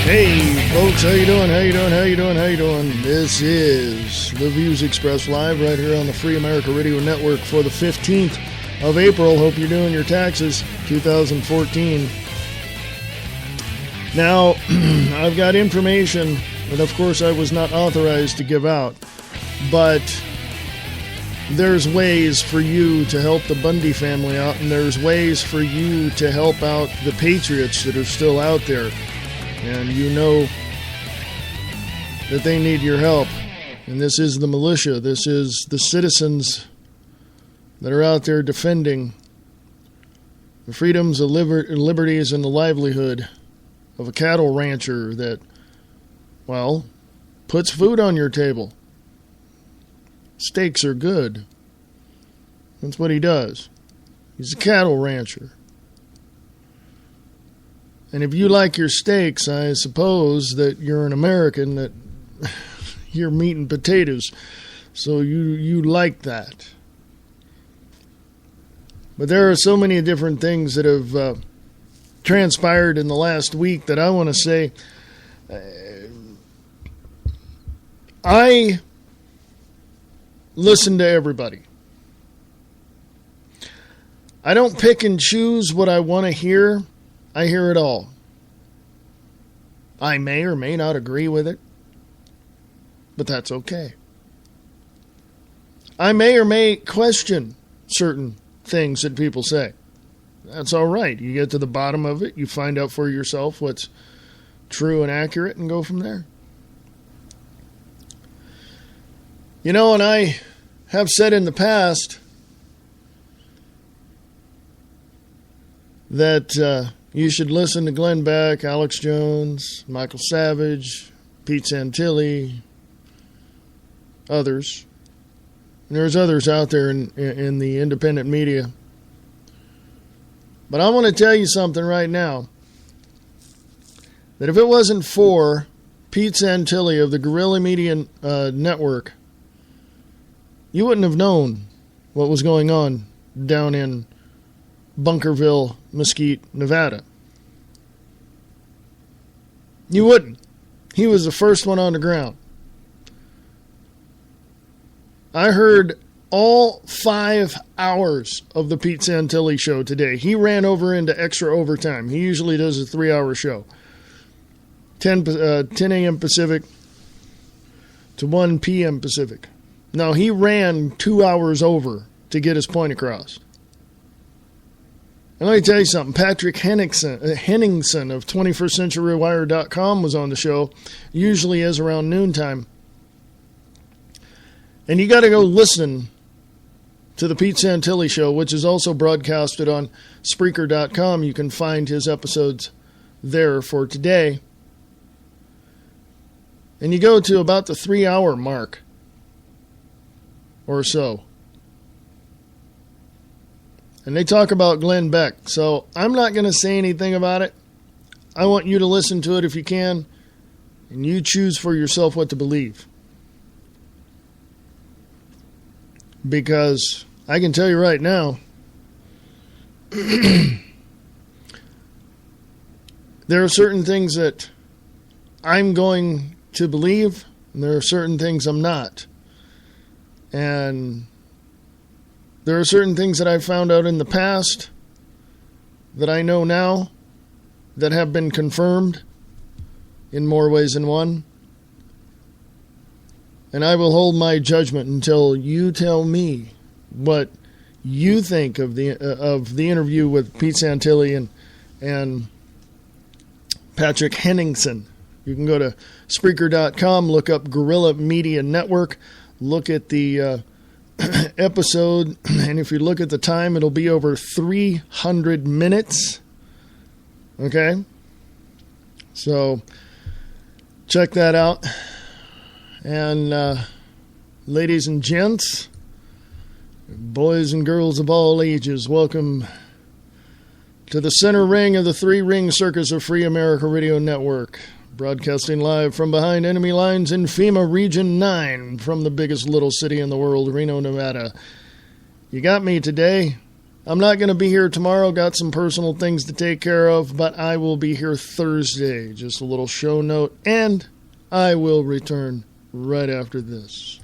Hey folks, how you doing? This is the Views Expressed live right here on the Free America Radio Network for the 15th of April. Hope you're doing your taxes, 2014. Now, I've got information that of course I was not authorized to give out, but there's ways for you to help the Bundy family out, and there's ways for you to help out the patriots that are still out there. And you know that they need your help. And this is the militia. This is the citizens that are out there defending the freedoms, the liberties, and the livelihood of a cattle rancher that, well, puts food on your table. Steaks are good. That's what he does. He's a cattle rancher. And if you like your steaks, I suppose that you're an American, that you're meat and potatoes. So you like that. But there are so many different things that have transpired in the last week that I want to say. I listen to everybody. I don't pick and choose what I want to hear. I hear it all. I may or may not agree with it, but that's okay. I may or may question certain things that people say. That's all right. You get to the bottom of it, you find out for yourself what's true and accurate, and go from there. You know, and I have said in the past that you should listen to Glenn Beck, Alex Jones, Michael Savage, Pete Santilli, others. And there's others out there in the independent media. But I want to tell you something right now. That if it wasn't for Pete Santilli of the Guerrilla Media Network, you wouldn't have known what was going on down in Bunkerville, Mesquite, Nevada. You wouldn't. He was the first one on the ground. I heard all 5 hours of the Pete Santilli show today. He ran over into extra overtime. He usually does a 3-hour show. 10 a.m. Pacific to 1 p.m. Pacific. Now, he ran 2 hours over to get his point across. And let me tell you something. Patrick Henningsen of 21stCenturyWire.com was on the show, usually is around noontime. And you got to go listen to the Pete Santilli show, which is also broadcasted on Spreaker.com. You can find his episodes there for today. And you go to about the 3-hour mark or so. And they talk about Glenn Beck. So I'm not going to say anything about it. I want you to listen to it if you can. And you choose for yourself what to believe. Because I can tell you right now, there are certain things that I'm going to believe, and there are certain things I'm not. And there are certain things that I found out in the past that I know now that have been confirmed in more ways than one. And I will hold my judgment until you tell me what you think of the interview with Pete Santilli and Patrick Henningsen. You can go to Spreaker.com, look up Guerrilla Media Network, look at the episode, and if you look at the time, it'll be over 300 minutes. Okay? So, check that out. And, ladies and gents, boys and girls of all ages, welcome to the center ring of the 3-ring circus of Free America Radio Network. Broadcasting live from behind enemy lines in FEMA Region 9 from the biggest little city in the world, Reno, Nevada. You got me today. I'm not going to be here tomorrow. Got some personal things to take care of, but I will be here Thursday. Just a little show note, and I will return right after this.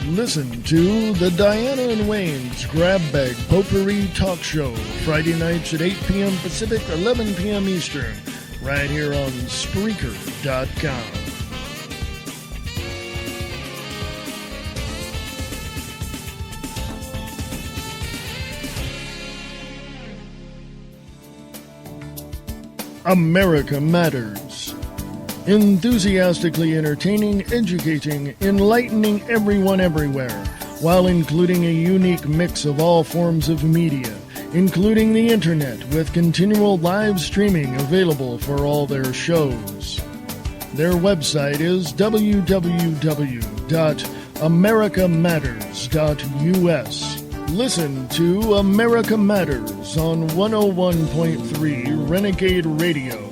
Listen to the Diana and Wayne's Grab Bag Potpourri Talk Show, Friday nights at 8 p.m. Pacific, 11 p.m. Eastern, right here on Spreaker.com. America Matters. Enthusiastically entertaining, educating, enlightening everyone everywhere, while including a unique mix of all forms of media, including the internet, with continual live streaming available for all their shows. Their website is www.americamatters.us. Listen to America Matters on 101.3 Renegade Radio,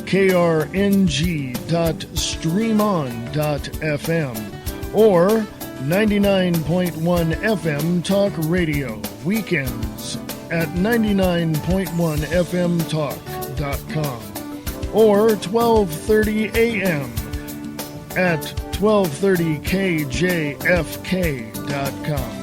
krng.streamon.fm, or 99.1 FM Talk Radio, weekends at 99.1fmtalk.com, or 12:30 a.m. at 1230kjfk.com.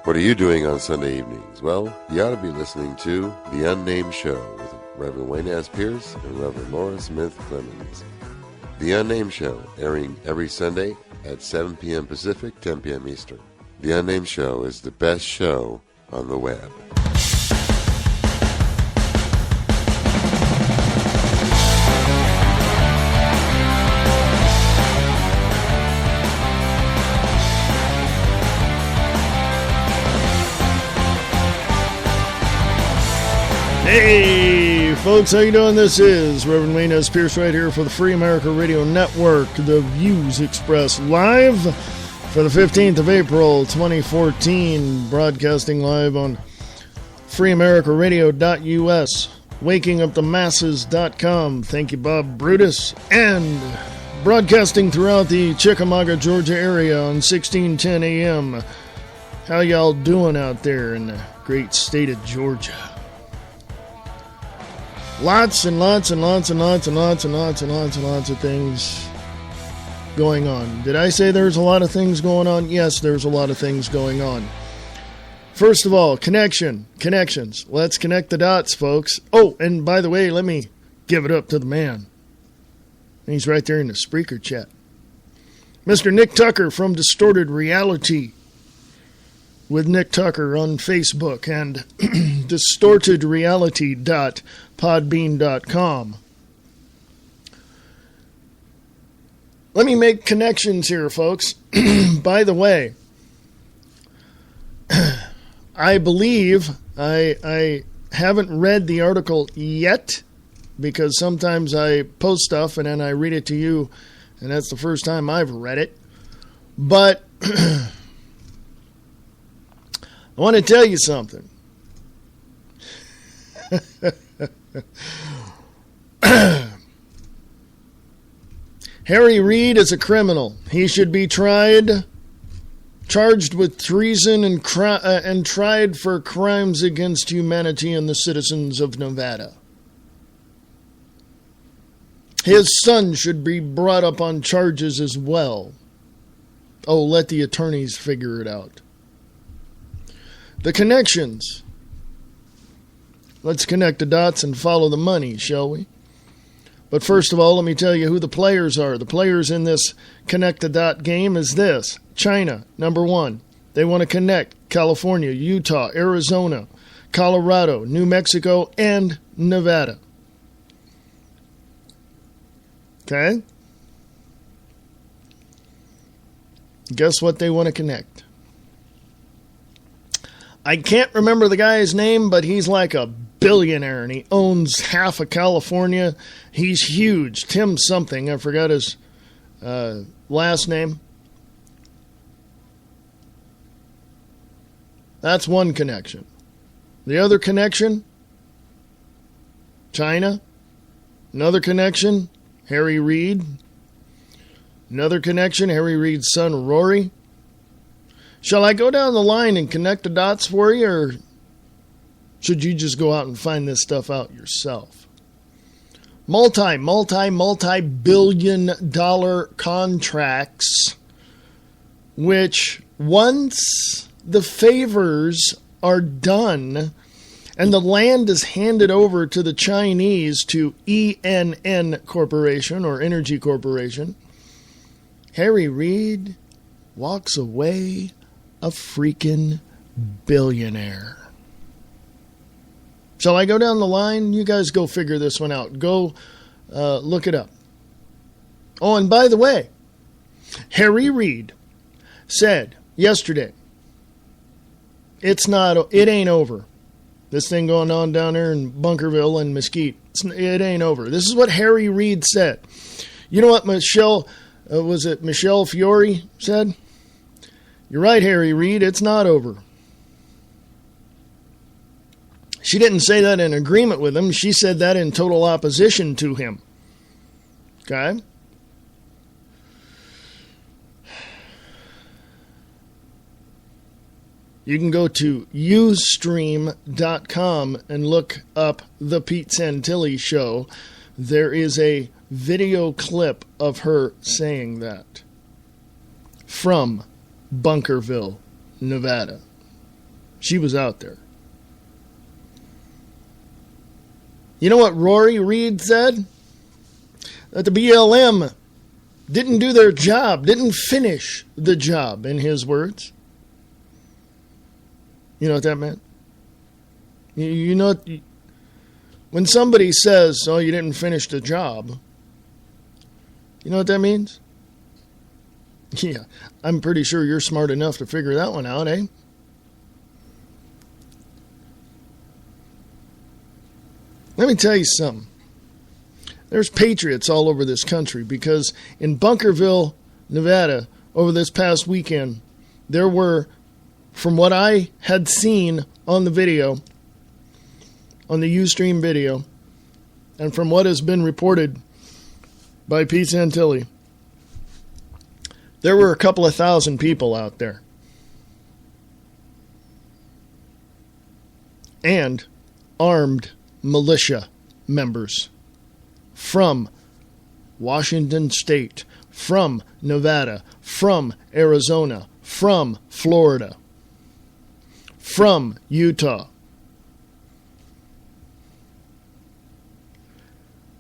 What are you doing on Sunday evenings? Well, you ought to be listening to The Unnamed Show with Reverend Wayne S. Pierce and Reverend Laura Smith Clemens. The Unnamed Show, airing every Sunday at 7 p.m. Pacific, 10 p.m. Eastern. The Unnamed Show is the best show on the web. Hey, folks, how you doing? This is Reverend Wayne S. Pierce right here for the Free America Radio Network. The views expressed live for the 15th of April, 2014, broadcasting live on freeamericaradio.us, wakingupthemasses.com. Thank you, Bob Brutus, and broadcasting throughout the Chickamauga, Georgia area on 1610 AM. How y'all doing out there in the great state of Georgia? Lots and lots and lots and lots and lots and lots and lots and lots of things going on. Did I say there's a lot of things going on? Yes, there's a lot of things going on. First of all, connections. Let's connect the dots, folks. Oh, and by the way, let me give it up to the man. He's right there in the Spreaker chat. Mr. Nick Tucker from Distorted Reality with Nick Tucker on Facebook and distortedreality.podbean.com. Let me make connections here, folks. By the way, I believe I haven't read the article yet, because sometimes I post stuff and then I read it to you, and that's the first time I've read it. But I want to tell you something. Harry Reid is a criminal. He should be charged with treason and tried for crimes against humanity and the citizens of Nevada. His son should be brought up on charges as well. Oh, let the attorneys figure it out. The connections. Let's connect the dots and follow the money, shall we? But first of all, let me tell you who the players are. The players in this connect the dot game is this. China, number one. They want to connect California, Utah, Arizona, Colorado, New Mexico, and Nevada. Okay? Guess what they want to connect? I can't remember the guy's name, but he's like a billionaire, and he owns half of California. He's huge. Tim something. I forgot his last name. That's one connection. The other connection, China. Another connection, Harry Reid. Another connection, Harry Reid's son, Rory. Shall I go down the line and connect the dots for you, or should you just go out and find this stuff out yourself? Multi-billion-dollar contracts, which once the favors are done and the land is handed over to the Chinese, to ENN Corporation or Energy Corporation, Harry Reid walks away a freaking billionaire. Shall I go down the line? You guys go figure this one out. Go look it up. Oh, and by the way, Harry Reid said yesterday, it ain't over. This thing going on down there in Bunkerville and Mesquite, it ain't over. This is what Harry Reid said. You know what Michelle Fiore said? You're right, Harry Reid, it's not over. She didn't say that in agreement with him. She said that in total opposition to him. Okay? You can go to Ustream.com and look up The Pete Santilli Show. There is a video clip of her saying that from Bunkerville, Nevada. She was out there. You know what Rory Reid said? That the BLM didn't do their job, didn't finish the job, in his words. You know what that meant? You know, when somebody says, oh, you didn't finish the job, you know what that means? Yeah, I'm pretty sure you're smart enough to figure that one out, eh? Let me tell you something. There's patriots all over this country, because in Bunkerville, Nevada, over this past weekend, there were, from what I had seen on the video, on the Ustream video, and from what has been reported by Pete Santilli, there were a couple of thousand people out there. And armed militia members from Washington State, from Nevada, from Arizona, from Florida, from Utah.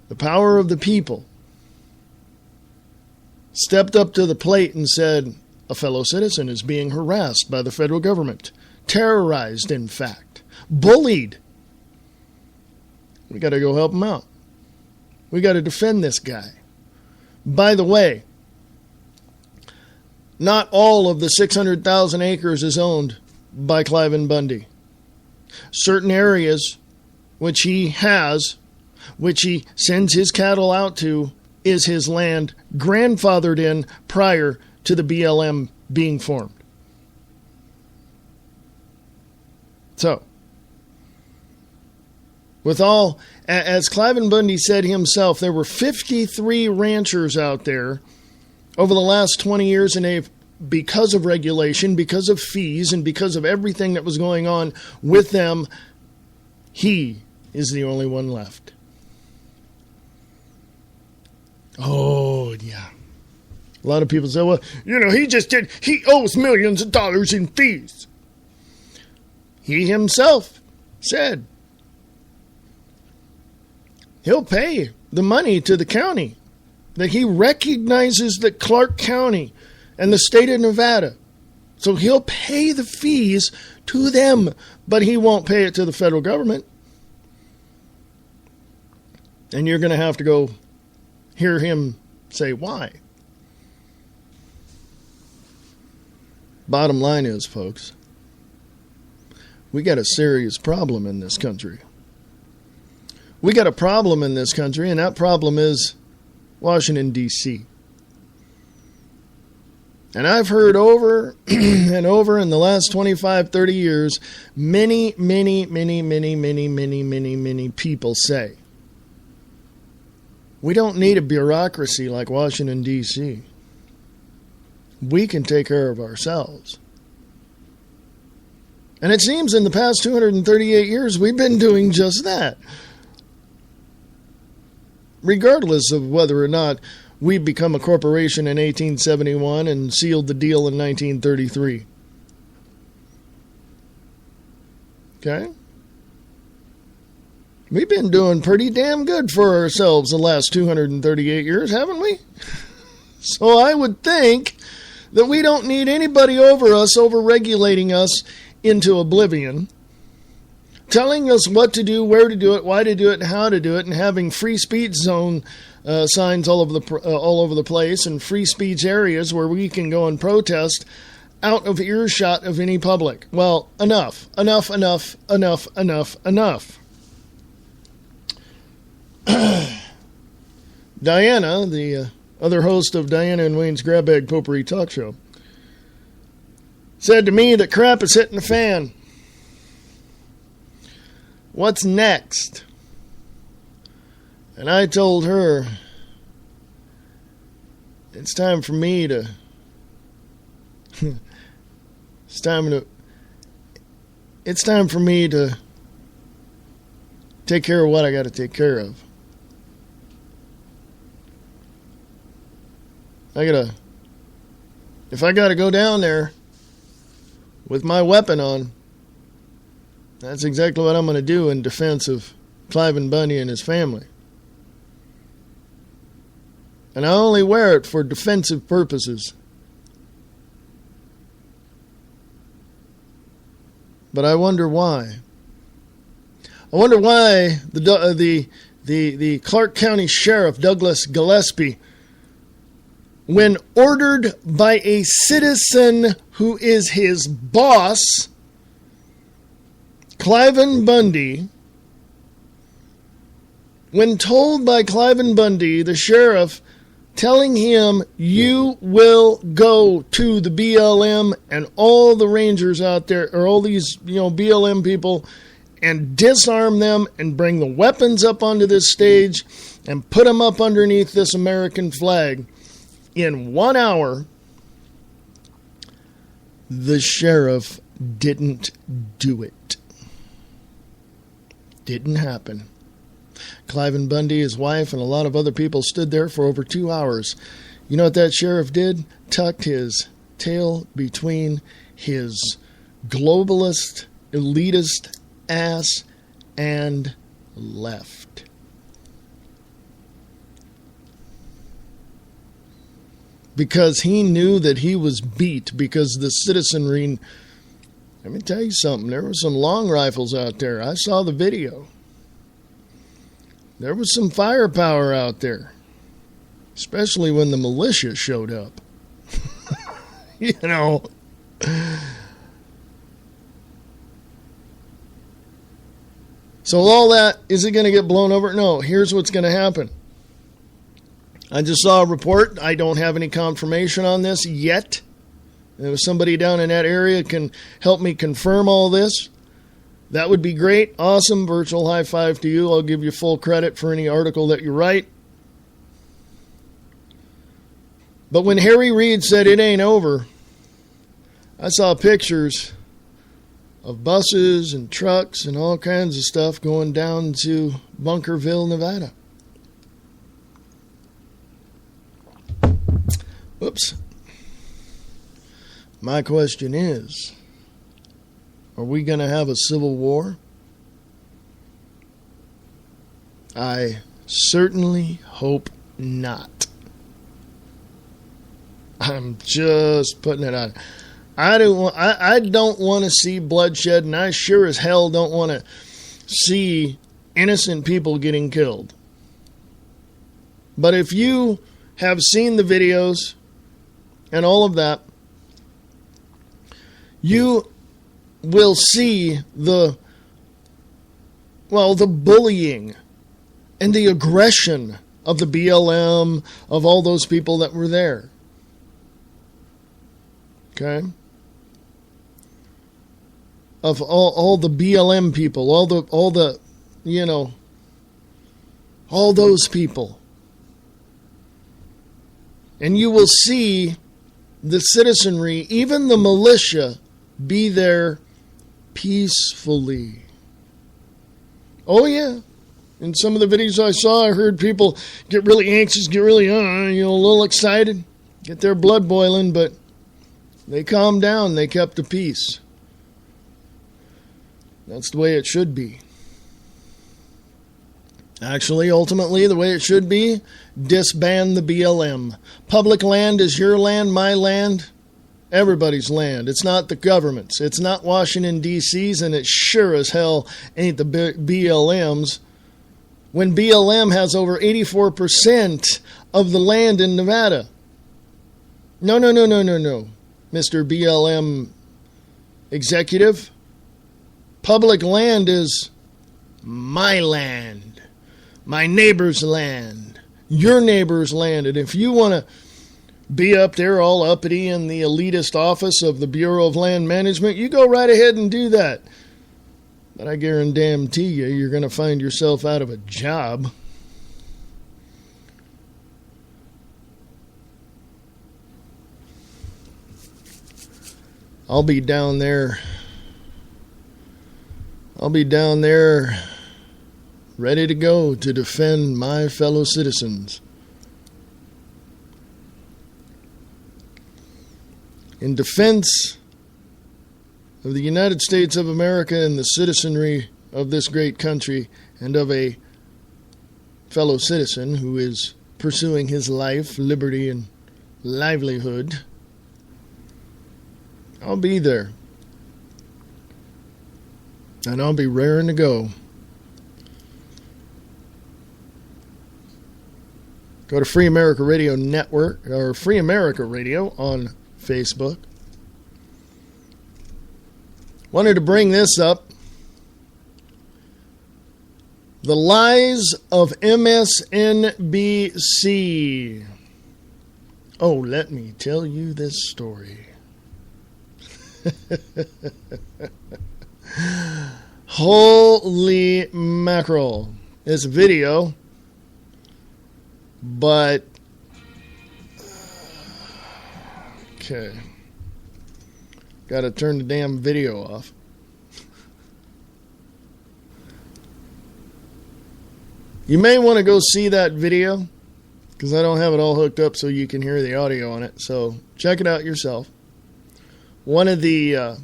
The power of the people stepped up to the plate and said, a fellow citizen is being harassed by the federal government, terrorized, in fact, bullied. We got to go help him out. We got to defend this guy. By the way, not all of the 600,000 acres is owned by Cliven Bundy. Certain areas which he has, which he sends his cattle out to, is his land grandfathered in prior to the BLM being formed. So, with all, as Cliven Bundy said himself, there were 53 ranchers out there over the last 20 years, and they've, because of regulation, because of fees, and because of everything that was going on with them, he is the only one left. Oh, yeah. A lot of people say, well, you know, he owes millions of dollars in fees. He himself said he'll pay the money to the county, that he recognizes that Clark County and the state of Nevada, so he'll pay the fees to them, but he won't pay it to the federal government. And you're going to have to go hear him say why. Bottom line is, folks, we got a serious problem in this country. We got a problem in this country, and that problem is Washington, D.C. And I've heard over and over in the last 25, 30 years, many people say, we don't need a bureaucracy like Washington, D.C. We can take care of ourselves. And it seems in the past 238 years, we've been doing just that. Regardless of whether or not we become a corporation in 1871 and sealed the deal in 1933. Okay? We've been doing pretty damn good for ourselves the last 238 years, haven't we? So I would think that we don't need anybody over us, over-regulating us into oblivion, telling us what to do, where to do it, why to do it, and how to do it, and having free speech zone signs all over the place, and free speech areas where we can go and protest out of earshot of any public. Well, enough. Diana, the other host of Diana and Wayne's Grab Bag Potpourri Talk Show, said to me that crap is hitting the fan. What's next? And I told her, it's time for me to, it's time for me to take care of what I got to take care of. If I got to go down there with my weapon on, that's exactly what I'm going to do in defense of Cliven Bundy and his family. And I only wear it for defensive purposes. But I wonder why. I wonder why the Clark County Sheriff, Douglas Gillespie, when ordered by a citizen who is his boss, Cliven Bundy, when told by Cliven Bundy, the sheriff, telling him, you will go to the BLM and all the rangers out there, or all these, BLM people, and disarm them and bring the weapons up onto this stage and put them up underneath this American flag. In 1 hour, the sheriff didn't do it. Didn't happen. Cliven Bundy, his wife, and a lot of other people stood there for over 2 hours. You know what that sheriff did? Tucked his tail between his globalist, elitist ass and left. Because he knew that he was beat, because the citizenry, let me tell you something, there were some long rifles out there. I saw the video. There was some firepower out there, especially when the militia showed up. So all that, is it going to get blown over? No, here's what's going to happen. I just saw a report. I don't have any confirmation on this yet. If somebody down in that area can help me confirm all this, that would be great. Awesome. Virtual high five to you. I'll give you full credit for any article that you write. But when Harry Reid said it ain't over, I saw pictures of buses and trucks and all kinds of stuff going down to Bunkerville, Nevada. Whoops. My question is, are we going to have a civil war? I certainly hope not. I'm just putting it out. I don't want to see bloodshed, and I sure as hell don't want to see innocent people getting killed. But if you have seen the videos and all of that, you will see the bullying and the aggression of the BLM, of all those people that were there. Okay? Of all the BLM people, all the all those people. And you will see the citizenry, even the militia, be there peacefully. Oh, yeah. In some of the videos I saw, I heard people get really anxious, get really, a little excited, get their blood boiling, but they calmed down. They kept the peace. That's the way it should be. Actually, ultimately, the way it should be, disband the BLM. Public land is your land, my land, everybody's land. It's not the government's. It's not Washington, D.C.'s, and it sure as hell ain't the BLM's. When BLM has over 84% of the land in Nevada. No. Mr. BLM executive. Public land is my land. My neighbor's land. Your neighbor's land. And if you want to be up there all uppity in the elitist office of the Bureau of Land Management, you go right ahead and do that. But I guarantee you, you're going to find yourself out of a job. I'll be down there ready to go to defend my fellow citizens. In defense of the United States of America and the citizenry of this great country, and of a fellow citizen who is pursuing his life, liberty, and livelihood, I'll be there. And I'll be raring to go. Go to Free America Radio Network, or Free America Radio on Facebook. Wanted to bring this up. The lies of MSNBC. Oh, let me tell you this story. Holy mackerel. It's a video, but okay. Got to turn the damn video off. You may want to go see that video, because I don't have it all hooked up so you can hear the audio on it. So check it out yourself. One of the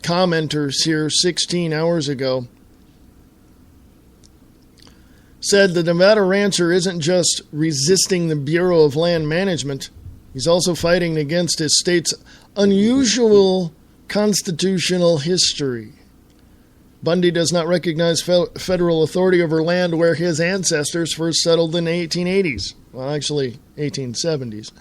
commenters here 16 hours ago said the Nevada rancher isn't just resisting the Bureau of Land Management, he's also fighting against his state's unusual constitutional history. Bundy does not recognize federal authority over land where his ancestors first settled in the 1880s. Well, actually, 1870s.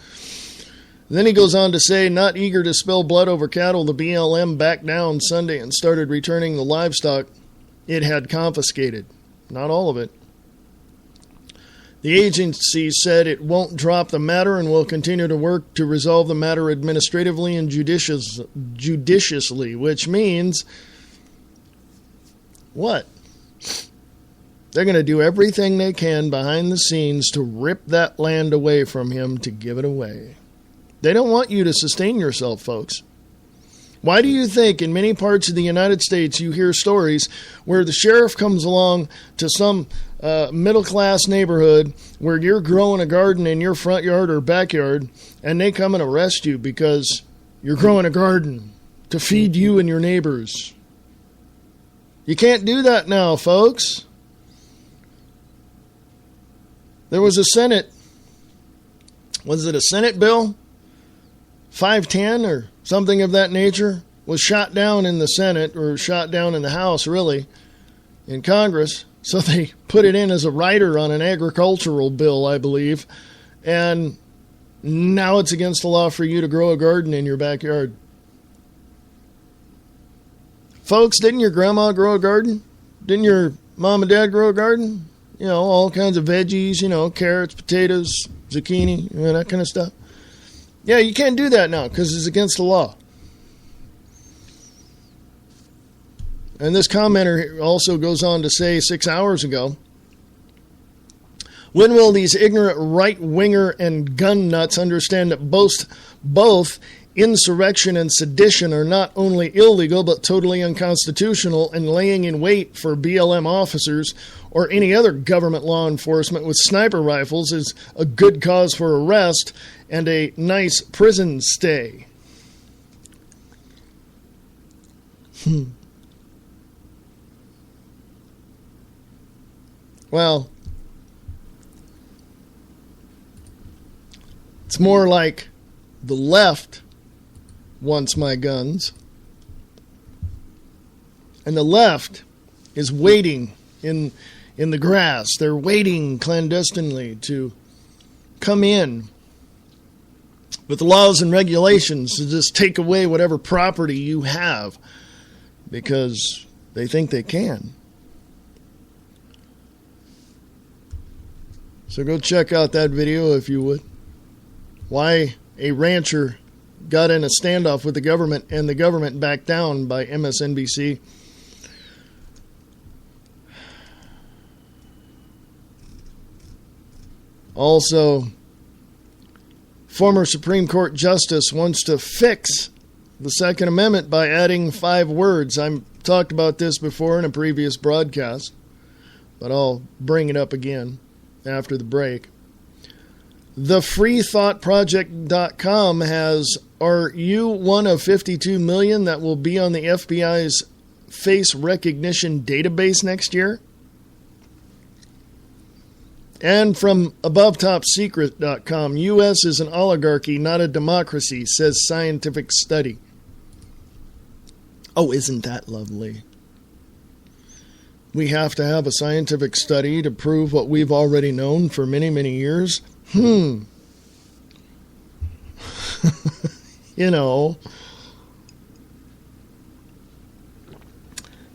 Then he goes on to say, not eager to spill blood over cattle, the BLM backed down Sunday and started returning the livestock it had confiscated. Not all of it. The agency said it won't drop the matter and will continue to work to resolve the matter administratively and judiciously, which means what? They're going to do everything they can behind the scenes to rip that land away from him, to give it away. They don't want you to sustain yourself, folks. Why do you think in many parts of the United States you hear stories where the sheriff comes along to some middle-class neighborhood where you're growing a garden in your front yard or backyard, and they come and arrest you because you're growing a garden to feed you and your neighbors? You can't do that now, folks. There was a Senate, was it a Senate bill? 510 or something of that nature was shot down in the Senate, or shot down in the House, really, in Congress. So they put it in as a rider on an agricultural bill, I believe. And now it's against the law for you to grow a garden in your backyard. Folks, didn't your grandma grow a garden? Didn't your mom and dad grow a garden? You know, all kinds of veggies, carrots, potatoes, zucchini, that kind of stuff. Yeah, you can't do that now because it's against the law. And this commenter also goes on to say 6 hours ago, when will these ignorant right-winger and gun nuts understand that both insurrection and sedition are not only illegal but totally unconstitutional, and laying in wait for BLM officers or any other government law enforcement with sniper rifles is a good cause for arrest and a nice prison stay? Well, it's more like the left wants my guns, and the left is waiting in the grass. They're waiting clandestinely to come in with laws and regulations to just take away whatever property you have because they think they can. So go check out that video if you would. Why a rancher got in a standoff with the government and the government backed down, by MSNBC. Also, former Supreme Court Justice wants to fix the Second Amendment by adding 5 words. I've talked about this before in a previous broadcast, but I'll bring it up again after the break. The freethoughtproject.com has, are you one of 52 million that will be on the FBI's face recognition database next year? And from abovetopsecret.com, U.S. is an oligarchy, not a democracy, says scientific study. Oh, isn't that lovely? We have to have a scientific study to prove what we've already known for many, many years? You know.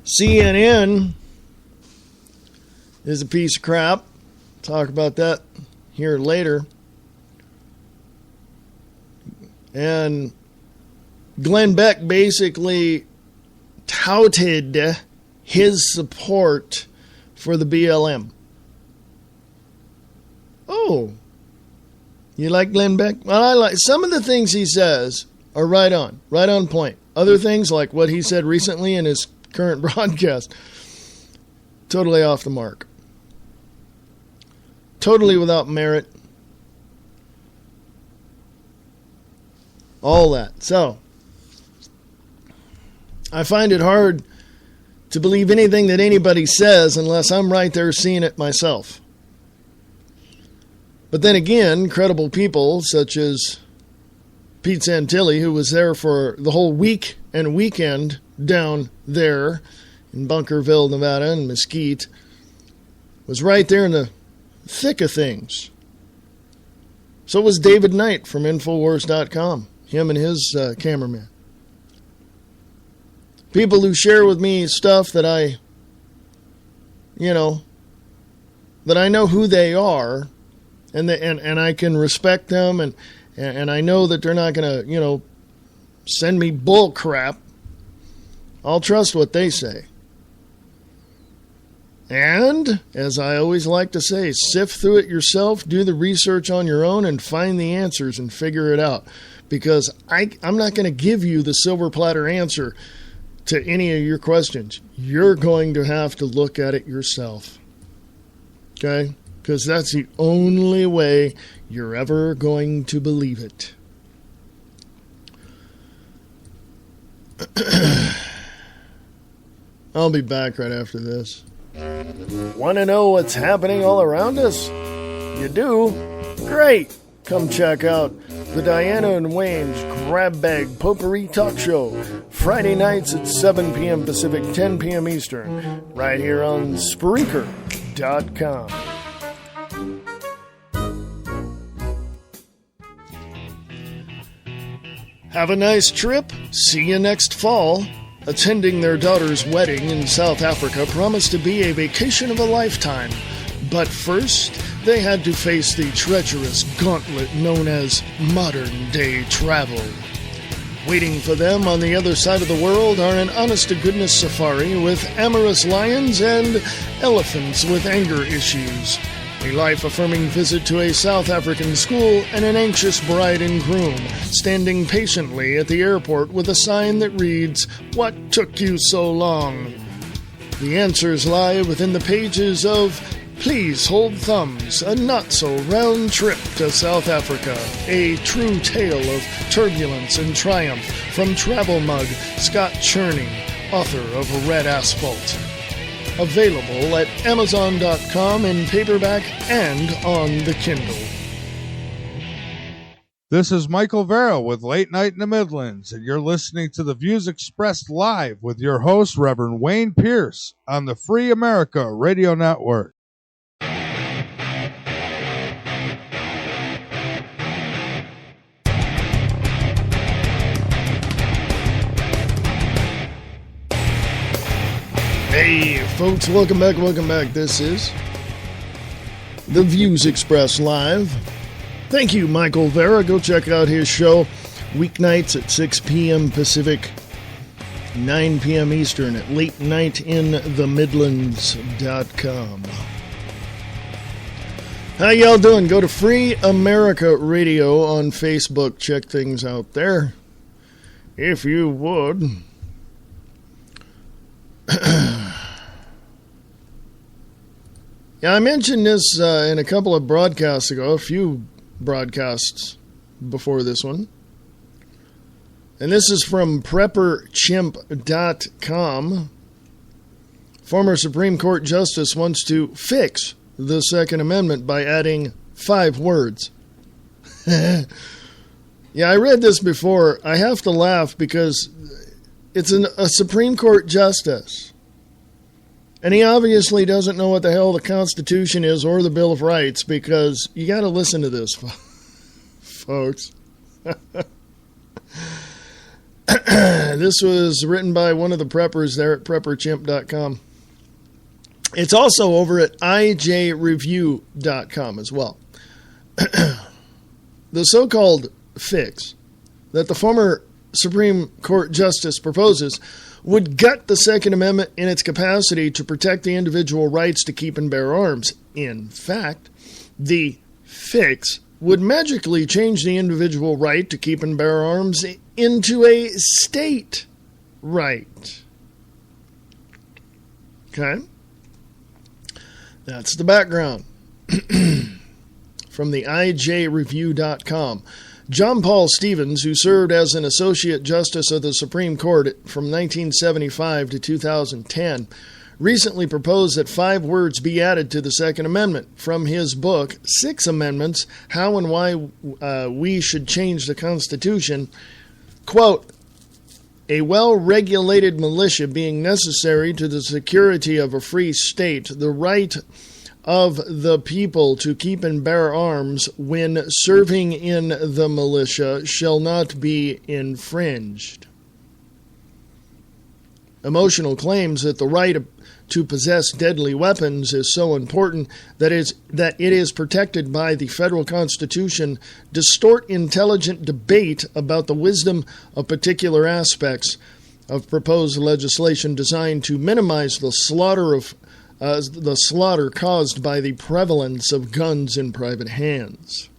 CNN is a piece of crap. Talk about that here later. And Glenn Beck basically touted his support for the BLM. Oh, you like Glenn Beck? Well, I like some of the things he says are right on point. Other things, like what he said recently in his current broadcast, totally off the mark. Totally without merit. All that. So, I find it hard to believe anything that anybody says unless I'm right there seeing it myself. But then again, credible people such as Pete Santilli, who was there for the whole week and weekend down there in Bunkerville, Nevada, and Mesquite, was right there in the thick of things. So was David Knight from Infowars.com, him and his cameraman. People who share with me stuff that I know who they are, and I can respect them, and I know that they're not going to, send me bull crap. I'll trust what they say. And, as I always like to say, sift through it yourself, do the research on your own, and find the answers and figure it out. Because I'm not going to give you the silver platter answer to any of your questions. You're going to have to look at it yourself. Okay? Because that's the only way you're ever going to believe it. I'll be back right after this. Want to know what's happening all around us? You do? Great! Come check out the Diana and Wayne's Grab Bag Potpourri Talk Show, Friday nights at 7 p.m. Pacific, 10 p.m. Eastern, right here on Spreaker.com. Have a nice trip. See you next fall. Attending their daughter's wedding in South Africa promised to be a vacation of a lifetime. But first, they had to face the treacherous gauntlet known as modern-day travel. Waiting for them on the other side of the world are an honest-to-goodness safari with amorous lions and elephants with anger issues, a life-affirming visit to a South African school, and an anxious bride and groom standing patiently at the airport with a sign that reads, "What took you so long?" The answers lie within the pages of Please Hold Thumbs, a not-so-round trip to South Africa, a true tale of turbulence and triumph from travel mug Scott Cherney, author of Red Asphalt. Available at Amazon.com in paperback and on the Kindle. This is Michael Vera with Late Night in the Midlands, and you're listening to the views expressed live with your host, Reverend Wayne Pierce, on the Free America Radio Network. Hey, folks, welcome back. This is the Views Expressed Live. Thank you, Michael Vera. Go check out his show weeknights at 6 p.m. Pacific, 9 p.m. Eastern at latenightinthe.midlands.com. How y'all doing? Go to Free America Radio on Facebook. Check things out there, if you would. Yeah, I mentioned this in a couple of broadcasts ago, a few broadcasts before this one. And this is from prepperchimp.com. Former Supreme Court Justice wants to fix the Second Amendment by adding 5 words. Yeah, I read this before. I have to laugh because it's a Supreme Court Justice. And he obviously doesn't know what the hell the Constitution is or the Bill of Rights, because you got to listen to this, folks. This was written by one of the preppers there at prepperchimp.com. It's also over at ijreview.com as well. The so-called fix that the former Supreme Court Justice proposes would gut the Second Amendment in its capacity to protect the individual rights to keep and bear arms. In fact, the fix would magically change the individual right to keep and bear arms into a state right. Okay? That's the background. From the ijreview.com. John Paul Stevens, who served as an Associate Justice of the Supreme Court from 1975 to 2010, recently proposed that 5 words be added to the Second Amendment from his book, 6 Amendments, How and Why We Should Change the Constitution. Quote, a well-regulated militia being necessary to the security of a free state, the right of the people to keep and bear arms when serving in the militia shall not be infringed. Emotional claims that the right to possess deadly weapons is so important that it is protected by the federal Constitution distort intelligent debate about the wisdom of particular aspects of proposed legislation designed to minimize the slaughter caused by the prevalence of guns in private hands.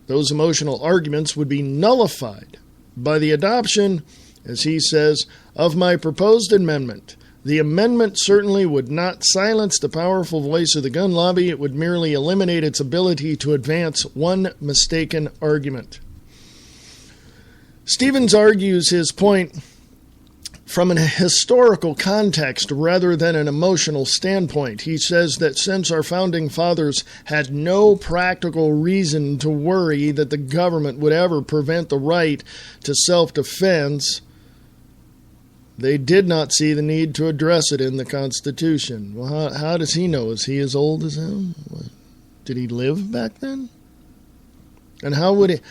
Those emotional arguments would be nullified by the adoption, as he says, of my proposed amendment. The amendment certainly would not silence the powerful voice of the gun lobby. It would merely eliminate its ability to advance one mistaken argument. Stevens argues his point from a historical context rather than an emotional standpoint. He says that since our founding fathers had no practical reason to worry that the government would ever prevent the right to self-defense, they did not see the need to address it in the Constitution. Well, how does he know? Is he as old as him? Did he live back then? And how would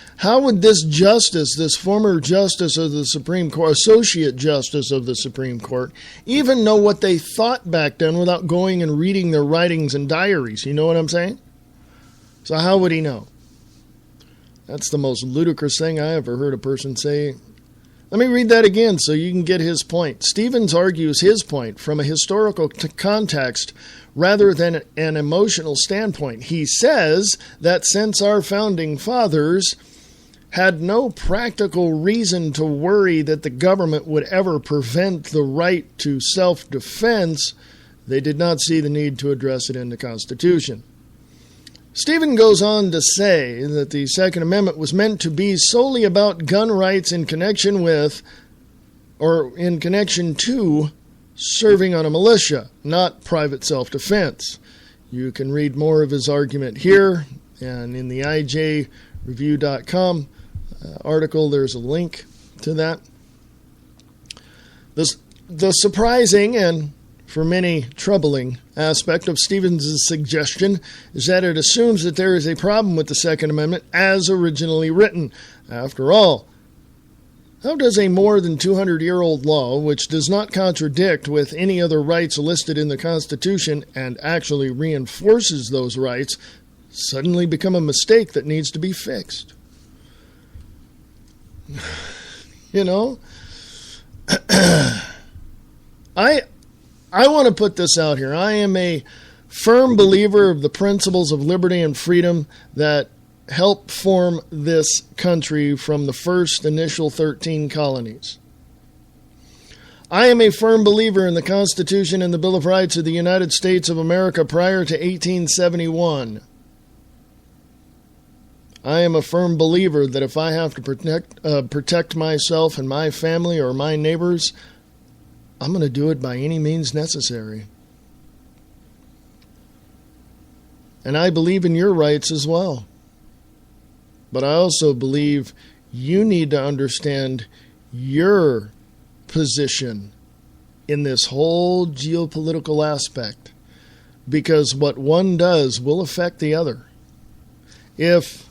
this justice, this former justice of the Supreme Court, associate justice of the Supreme Court, even know what they thought back then without going and reading their writings and diaries? You know what I'm saying? So how would he know? That's the most ludicrous thing I ever heard a person say. Let me read that again so you can get his point. Stevens argues his point from a historical context rather than an emotional standpoint. He says that since our founding fathers had no practical reason to worry that the government would ever prevent the right to self-defense, they did not see the need to address it in the Constitution. Stephen goes on to say that the Second Amendment was meant to be solely about gun rights in connection with, or in connection to, serving on a militia, not private self-defense. You can read more of his argument here, and in the IJReview.com article, there's a link to that. The surprising and, for many, troubling aspect of Stevens' suggestion is that it assumes that there is a problem with the Second Amendment as originally written. After all, how does a more than 200-year-old law, which does not contradict with any other rights listed in the Constitution and actually reinforces those rights, suddenly become a mistake that needs to be fixed? You know? I want to put this out here. I am a firm believer of the principles of liberty and freedom that helped form this country from the first initial 13 colonies. I am a firm believer in the Constitution and the Bill of Rights of the United States of America prior to 1871. I am a firm believer that if I have to protect myself and my family or my neighbors, I'm going to do it by any means necessary. And I believe in your rights as well. But I also believe you need to understand your position in this whole geopolitical aspect, because what one does will affect the other. If,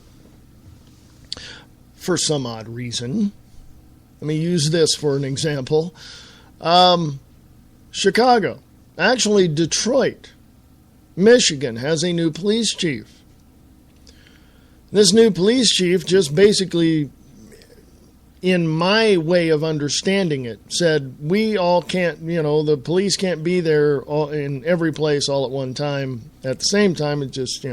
for some odd reason, let me use this for an example, Chicago, actually Detroit, Michigan has a new police chief. This new police chief just basically, in my way of understanding it, said we all can't, the police can't be there in every place all at one time. At the same time, it just,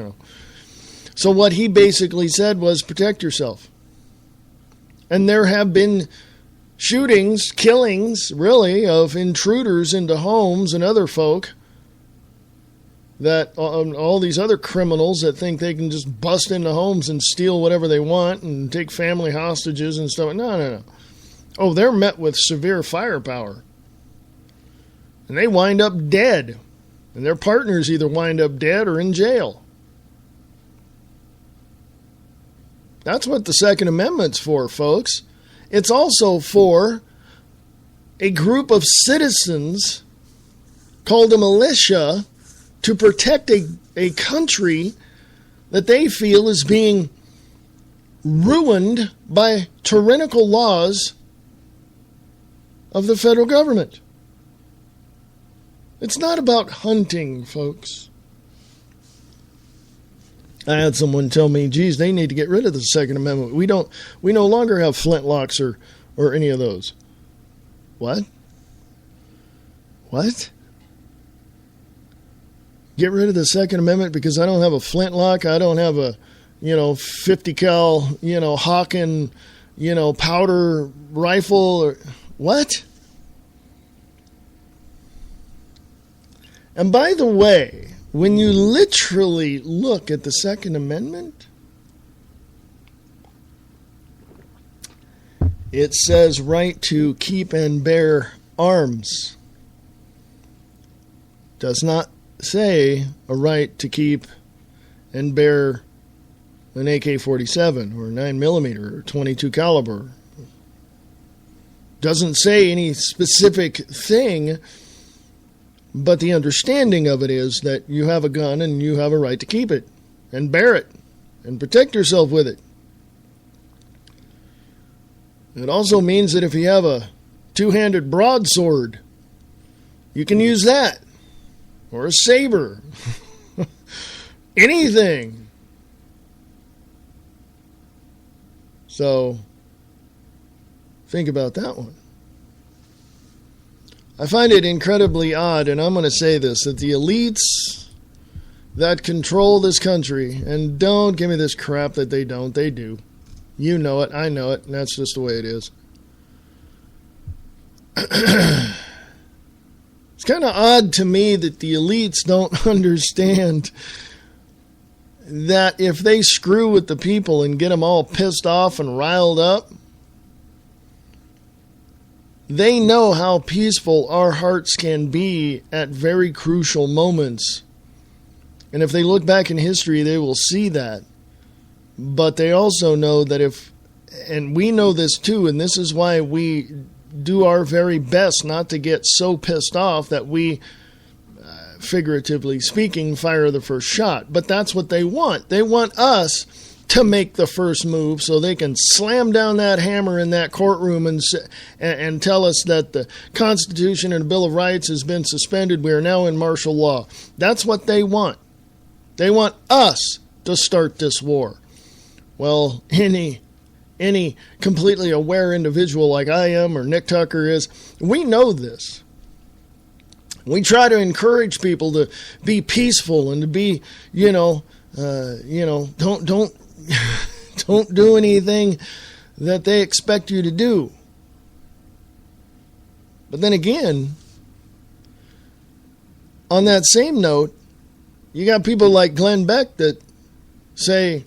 So what he basically said was protect yourself. And there have been shootings, killings, really, of intruders into homes and other folk, that all these other criminals that think they can just bust into homes and steal whatever they want and take family hostages and stuff. No. Oh, they're met with severe firepower. And they wind up dead. And their partners either wind up dead or in jail. That's what the Second Amendment's for, folks. It's also for a group of citizens called a militia to protect a country that they feel is being ruined by tyrannical laws of the federal government. It's not about hunting, folks. I had someone tell me, geez, they need to get rid of the Second Amendment. We no longer have flintlocks or any of those. What? What? Get rid of the Second Amendment because I don't have a flintlock, I don't have a, 50 cal, Hawken, powder rifle, or what? And by the way, when you literally look at the Second Amendment, it says right to keep and bear arms. Does not say a right to keep and bear an AK-47 or 9mm or 22 caliber. Doesn't say any specific thing, but the understanding of it is that you have a gun and you have a right to keep it and bear it and protect yourself with it. It also means that if you have a two-handed broadsword, you can use that. Or a saber. Anything. So, think about that one. I find it incredibly odd, and I'm going to say this, that the elites that control this country, and don't give me this crap that they don't, they do. You know it, I know it, and that's just the way it is. It's kind of odd to me that the elites don't understand that if they screw with the people and get them all pissed off and riled up, they know how peaceful our hearts can be at very crucial moments. And if they look back in history, they will see that. But they also know that and we know this too, and this is why we do our very best not to get so pissed off that we, figuratively speaking, fire the first shot. But that's what they want. They want us to make the first move so they can slam down that hammer in that courtroom and tell us that the Constitution and the Bill of Rights has been suspended. We are now in martial law. That's what they want. They want us to start this war. Well, any completely aware individual like I am or Nick Tucker is, we know this. We try to encourage people to be peaceful and to be, don't don't do anything that they expect you to do. But then again, on that same note, you got people like Glenn Beck that say,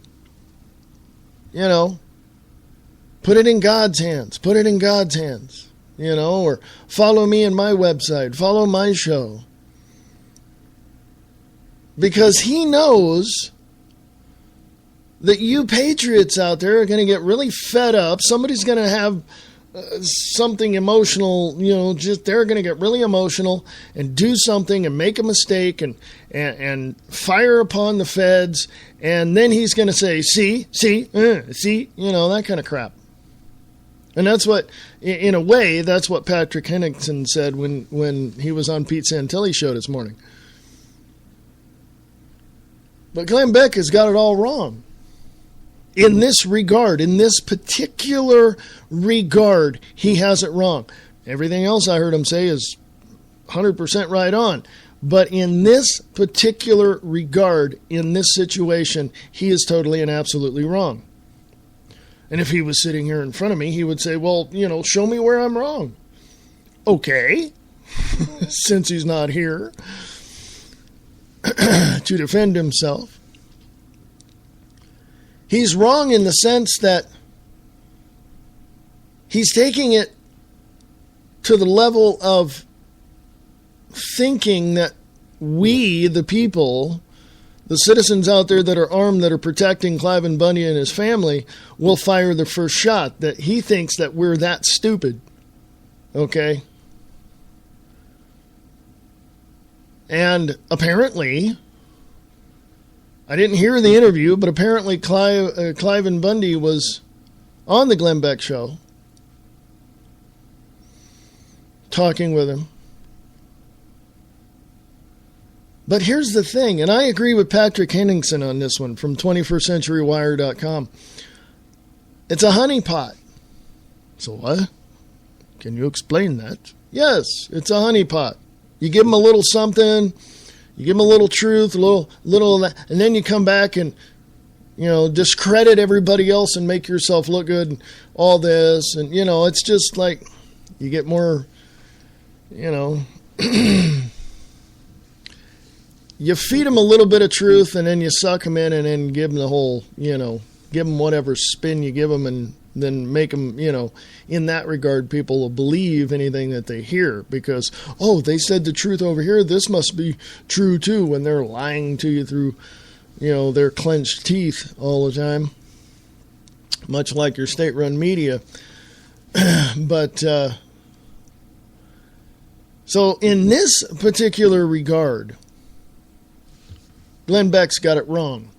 put it in God's hands. Put it in God's hands. Or follow me in my website. Follow my show. Because he knows that you patriots out there are going to get really fed up. Somebody's going to have something emotional, they're going to get really emotional and do something and make a mistake and fire upon the feds. And then he's going to say, see, that kind of crap. And that's what, in a way, that's what Patrick Henningsen said when he was on Pete Santilli's show this morning. But Glenn Beck has got it all wrong. In this regard, in this particular regard, he has it wrong. Everything else I heard him say is 100% right on. But in this particular regard, in this situation, he is totally and absolutely wrong. And if he was sitting here in front of me, he would say, well, show me where I'm wrong. Okay, since he's not here to defend himself. He's wrong in the sense that he's taking it to the level of thinking that we, the people, the citizens out there that are armed, that are protecting Cliven Bundy and his family, will fire the first shot. That he thinks that we're that stupid. Okay? And apparently, I didn't hear the interview, but apparently Cliven Bundy was on the Glenn Beck show talking with him. But here's the thing, and I agree with Patrick Henningsen on this one from 21stCenturyWire.com. It's a honeypot. So what? Can you explain that? Yes, it's a honeypot. You give them a little something, you give them a little truth, a little, and then you come back and, discredit everybody else and make yourself look good and all this. And, it's just like you get more, you feed them a little bit of truth and then you suck them in and then give them the whole, give them whatever spin you give them and then make them, in that regard, people will believe anything that they hear because, they said the truth over here. This must be true too, when they're lying to you through, their clenched teeth all the time, much like your state-run media. But, so in this particular regard, Glenn Beck's got it wrong.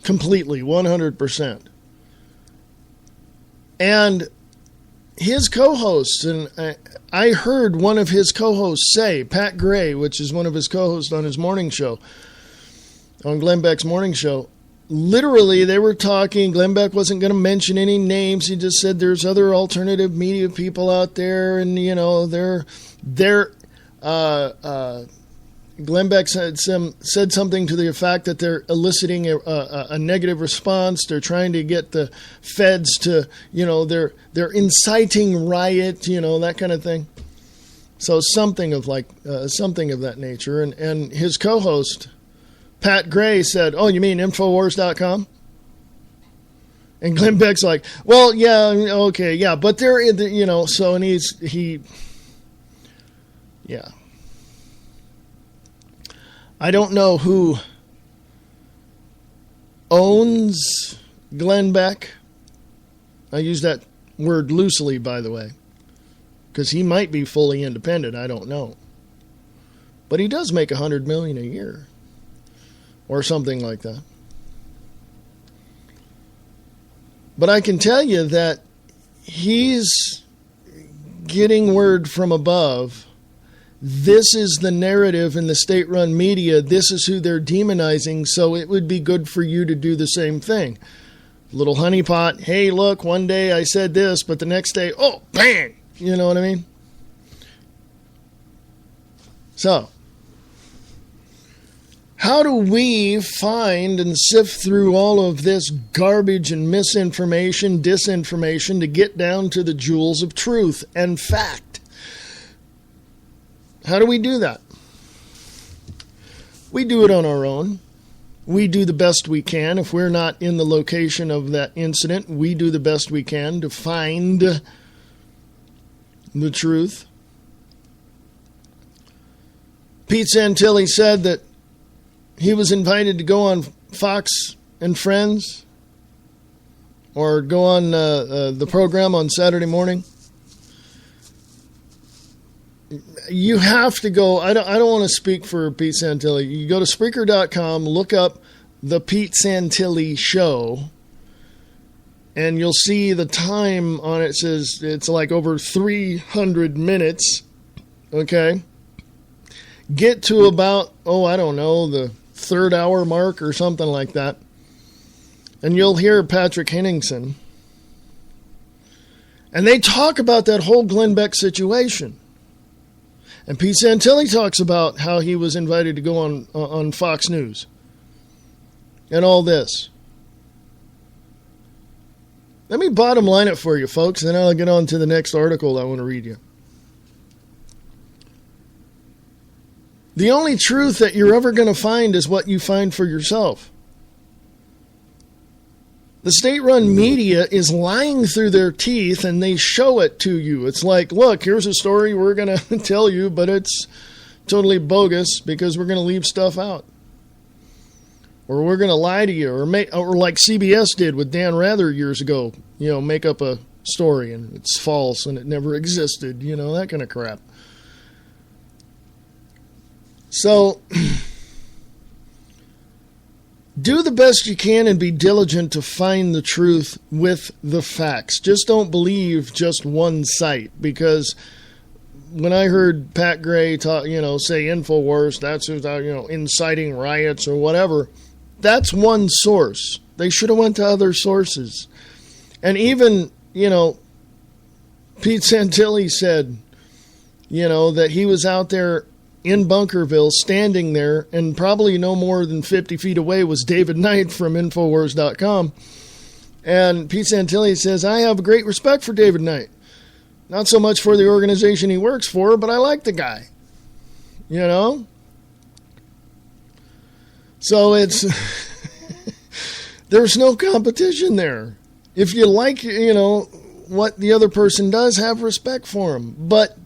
Completely, 100%. And his co-hosts, and I heard one of his co-hosts say, Pat Gray, which is one of his co-hosts on his morning show, on Glenn Beck's morning show, literally, they were talking. Glenn Beck wasn't going to mention any names. He just said there's other alternative media people out there, and Glenn Beck said something to the effect that they're eliciting a negative response. They're trying to get the feds to, they're inciting riot, that kind of thing. So something of that nature. And his co-host, Pat Gray, said, "Oh, you mean Infowars.com?" And Glenn Beck's like, "Well, yeah, okay, yeah, but they're, so," and yeah. I don't know who owns Glenn Beck. I use that word loosely, by the way, because he might be fully independent. I don't know. But he does make $100 million a year or something like that. But I can tell you that he's getting word from above. This is the narrative in the state-run media. This is who they're demonizing, so it would be good for you to do the same thing. Little honeypot, hey, look, one day I said this, but the next day, oh, bang! You know what I mean? So, how do we find and sift through all of this garbage and misinformation, disinformation, to get down to the jewels of truth and fact? How do we do that? We do it on our own. We do the best we can. If we're not in the location of that incident, we do the best we can to find the truth. Pete Santilli said that he was invited to go on Fox and Friends or go on the program on Saturday morning. You have to go. I don't want to speak for Pete Santilli. You go to Spreaker.com, look up the Pete Santilli Show, and you'll see the time on it. Says it's like over 300 minutes. Okay. Get to about, the third hour mark or something like that, and you'll hear Patrick Henningsen. And they talk about that whole Glenn Beck situation. And Pete Santilli talks about how he was invited to go on Fox News and all this. Let me bottom line it for you, folks, and then I'll get on to the next article I want to read you. The only truth that you're ever going to find is what you find for yourself. The state-run media is lying through their teeth, and they show it to you. It's like, look, here's a story we're going to tell you, but it's totally bogus because we're going to leave stuff out. Or we're going to lie to you, or like CBS did with Dan Rather years ago, make up a story, and it's false, and it never existed, that kind of crap. So do the best you can and be diligent to find the truth with the facts. Just don't believe just one site, because when I heard Pat Gray talk, say InfoWars, that's who's out, inciting riots or whatever, that's one source. They should have went to other sources. And even, Pete Santilli said, that he was out there in Bunkerville, standing there, and probably no more than 50 feet away was David Knight from Infowars.com. And Pete Santilli says, I have great respect for David Knight. Not so much for the organization he works for, but I like the guy. So it's, there's no competition there. If you like, what the other person does, have respect for him. But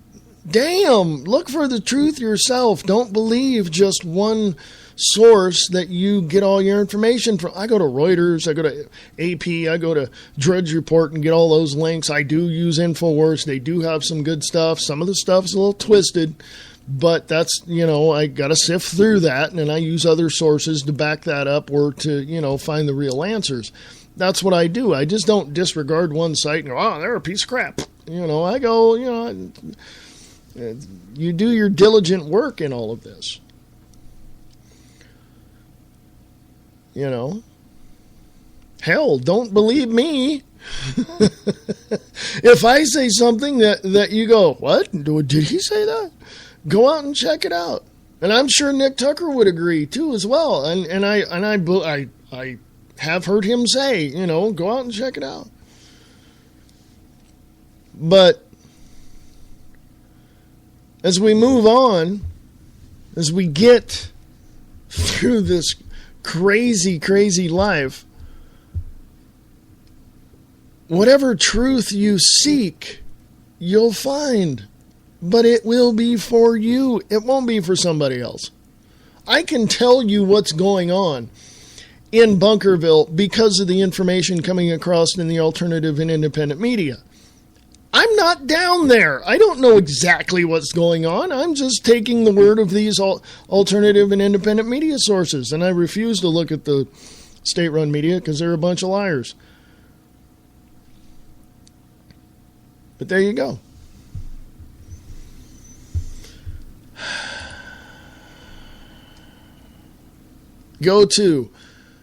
damn, look for the truth yourself. Don't believe just one source that you get all your information from. I go to Reuters, I go to AP, I go to Drudge Report and get all those links. I do use InfoWars. They do have some good stuff. Some of the stuff is a little twisted, but that's, I got to sift through that, and I use other sources to back that up or to, find the real answers. That's what I do. I just don't disregard one site and go, oh, they're a piece of crap. I go, you do your diligent work in all of this. Hell, don't believe me. If I say something that you go, what? Did he say that? Go out and check it out. And I'm sure Nick Tucker would agree too as well. And I have heard him say, go out and check it out. But as we move on, as we get through this crazy, crazy life, whatever truth you seek, you'll find. But it will be for you. It won't be for somebody else. I can tell you what's going on in Bunkerville because of the information coming across in the alternative and independent media. I'm not down there. I don't know exactly what's going on. I'm just taking the word of these alternative and independent media sources. And I refuse to look at the state-run media because they're a bunch of liars. But there you go. Go to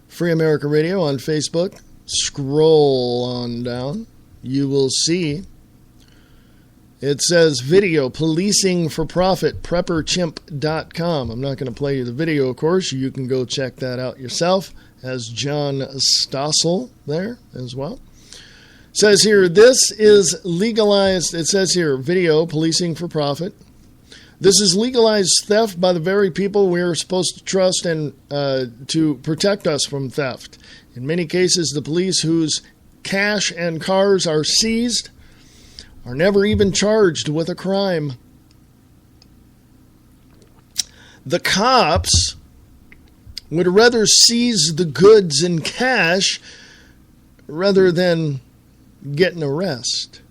Free America Radio on Facebook. Scroll on down. You will see it says video policing for profit, prepperchimp.com. I'm not going to play you the video, of course. You can go check that out yourself. Has John Stossel there as well. It says here, this is legalized. It says here, video policing for profit. This is legalized theft by the very people we are supposed to trust and to protect us from theft. In many cases, the police whose cash and cars are seized are never even charged with a crime. The cops would rather seize the goods and cash rather than get an arrest.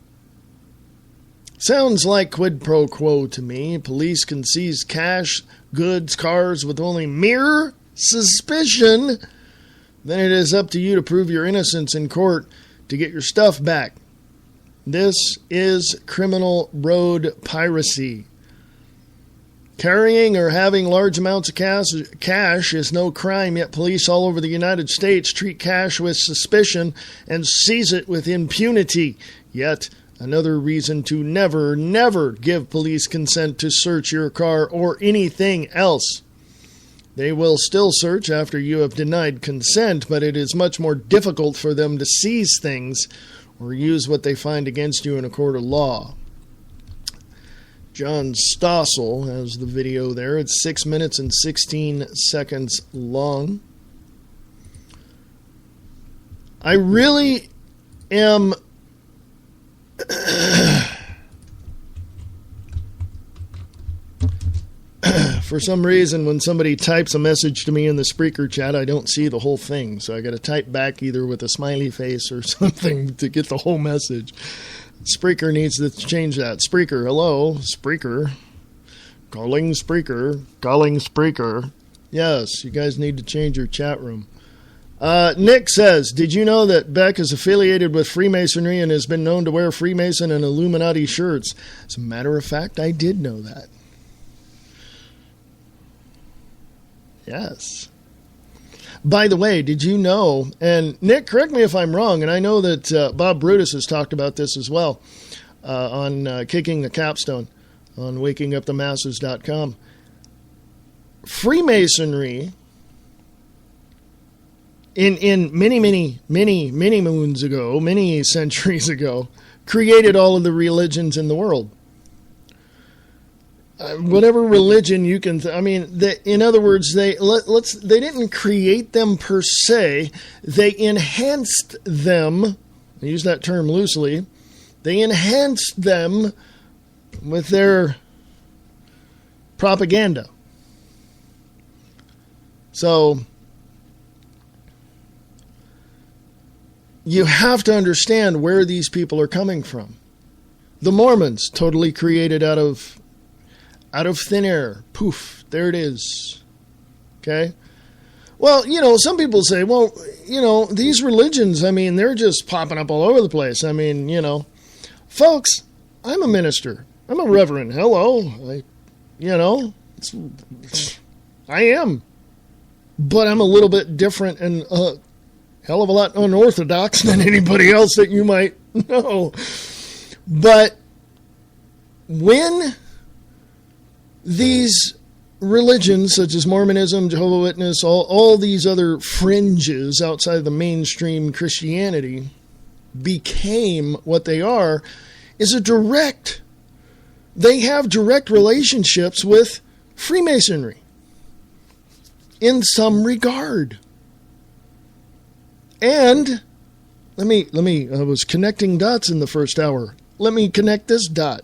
Sounds like quid pro quo to me. Police can seize cash, goods, cars with only mere suspicion. Then it is up to you to prove your innocence in court to get your stuff back. This is criminal road piracy. Carrying or having large amounts of cash is no crime, yet police all over the United States treat cash with suspicion and seize it with impunity. Yet another reason to never, never give police consent to search your car or anything else. They will still search after you have denied consent, but it is much more difficult for them to seize things or use what they find against you in a court of law. John Stossel has the video there. It's 6 minutes and 16 seconds long. I really am for some reason, when somebody types a message to me in the Spreaker chat, I don't see the whole thing. So I got to type back either with a smiley face or something to get the whole message. Spreaker needs to change that. Spreaker, hello. Spreaker. Calling Spreaker. Calling Spreaker. Yes, you guys need to change your chat room. Nick says, did you know that Beck is affiliated with Freemasonry and has been known to wear Freemason and Illuminati shirts? As a matter of fact, I did know that. Yes. By the way, did you know, and Nick, correct me if I'm wrong, and I know that Bob Brutus has talked about this as well on Kicking the Capstone on wakingupthemasses.com. Freemasonry, in many moons ago, many centuries ago, created all of the religions in the world. Whatever religion you can, in other words, they didn't create them per se. They enhanced them. I use that term loosely. They enhanced them with their propaganda. So you have to understand where these people are coming from. The Mormons, totally created out of thin air. Poof, there it is. Okay? Well, some people say, well, these religions, they're just popping up all over the place. Folks, I'm a minister. I'm a reverend. Hello. I am. But I'm a little bit different and hell of a lot unorthodox than anybody else that you might know. But when these religions, such as Mormonism, Jehovah's Witness, all these other fringes outside of the mainstream Christianity became what they are, is they have direct relationships with Freemasonry in some regard. And let me I was connecting dots in the first hour. Let me connect this dot.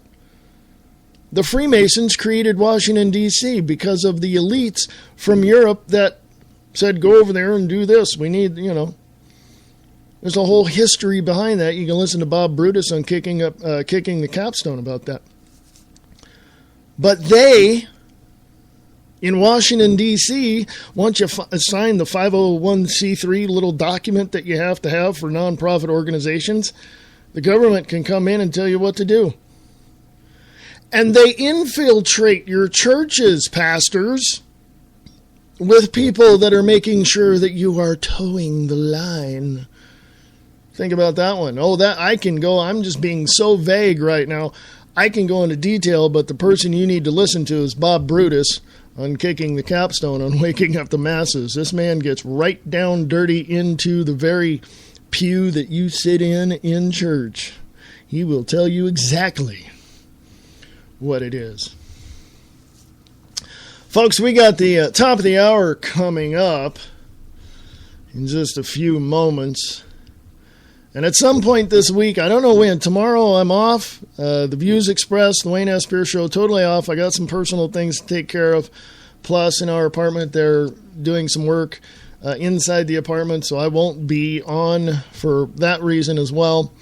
The Freemasons created Washington, D.C. because of the elites from Europe that said, go over there and do this. We need, there's a whole history behind that. You can listen to Bob Brutus on Kicking the Capstone about that. But they, in Washington, D.C., once you sign the 501c3 little document that you have to have for nonprofit organizations, the government can come in and tell you what to do. And they infiltrate your churches, pastors, with people that are making sure that you are towing the line. Think about that one. I'm just being so vague right now. I can go into detail, but the person you need to listen to is Bob Brutus on Kicking the Capstone on Waking Up the Masses. This man gets right down dirty into the very pew that you sit in church. He will tell you exactly what it is. Folks, we got the top of the hour coming up in just a few moments. And at some point this week, I don't know when, tomorrow I'm off. The Views Express, the Wayne S. Pierce Show, totally off. I got some personal things to take care of. Plus, in our apartment, they're doing some work inside the apartment, so I won't be on for that reason as well.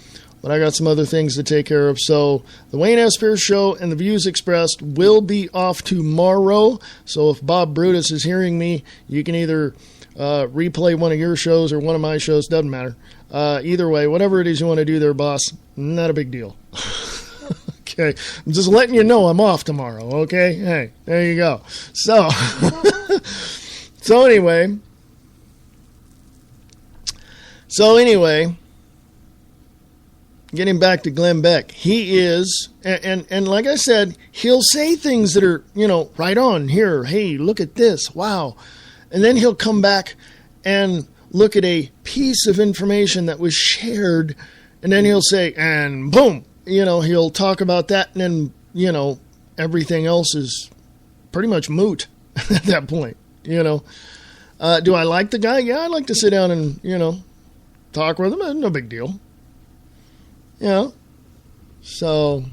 But I got some other things to take care of. So the Wayne S. Pierce Show and the Views Expressed will be off tomorrow. So if Bob Brutus is hearing me, you can either replay one of your shows or one of my shows. Doesn't matter. Either way, whatever it is you want to do there, boss, not a big deal. Okay. I'm just letting you know I'm off tomorrow. Okay. Hey, there you go. So, anyway, getting back to Glenn Beck, he is, and like I said, he'll say things that are, right on here. Hey, look at this. Wow. And then he'll come back and look at a piece of information that was shared, and then he'll say, and boom, he'll talk about that, and then, everything else is pretty much moot at that point, Do I like the guy? Yeah, I'd like to sit down and, talk with him. No big deal. So,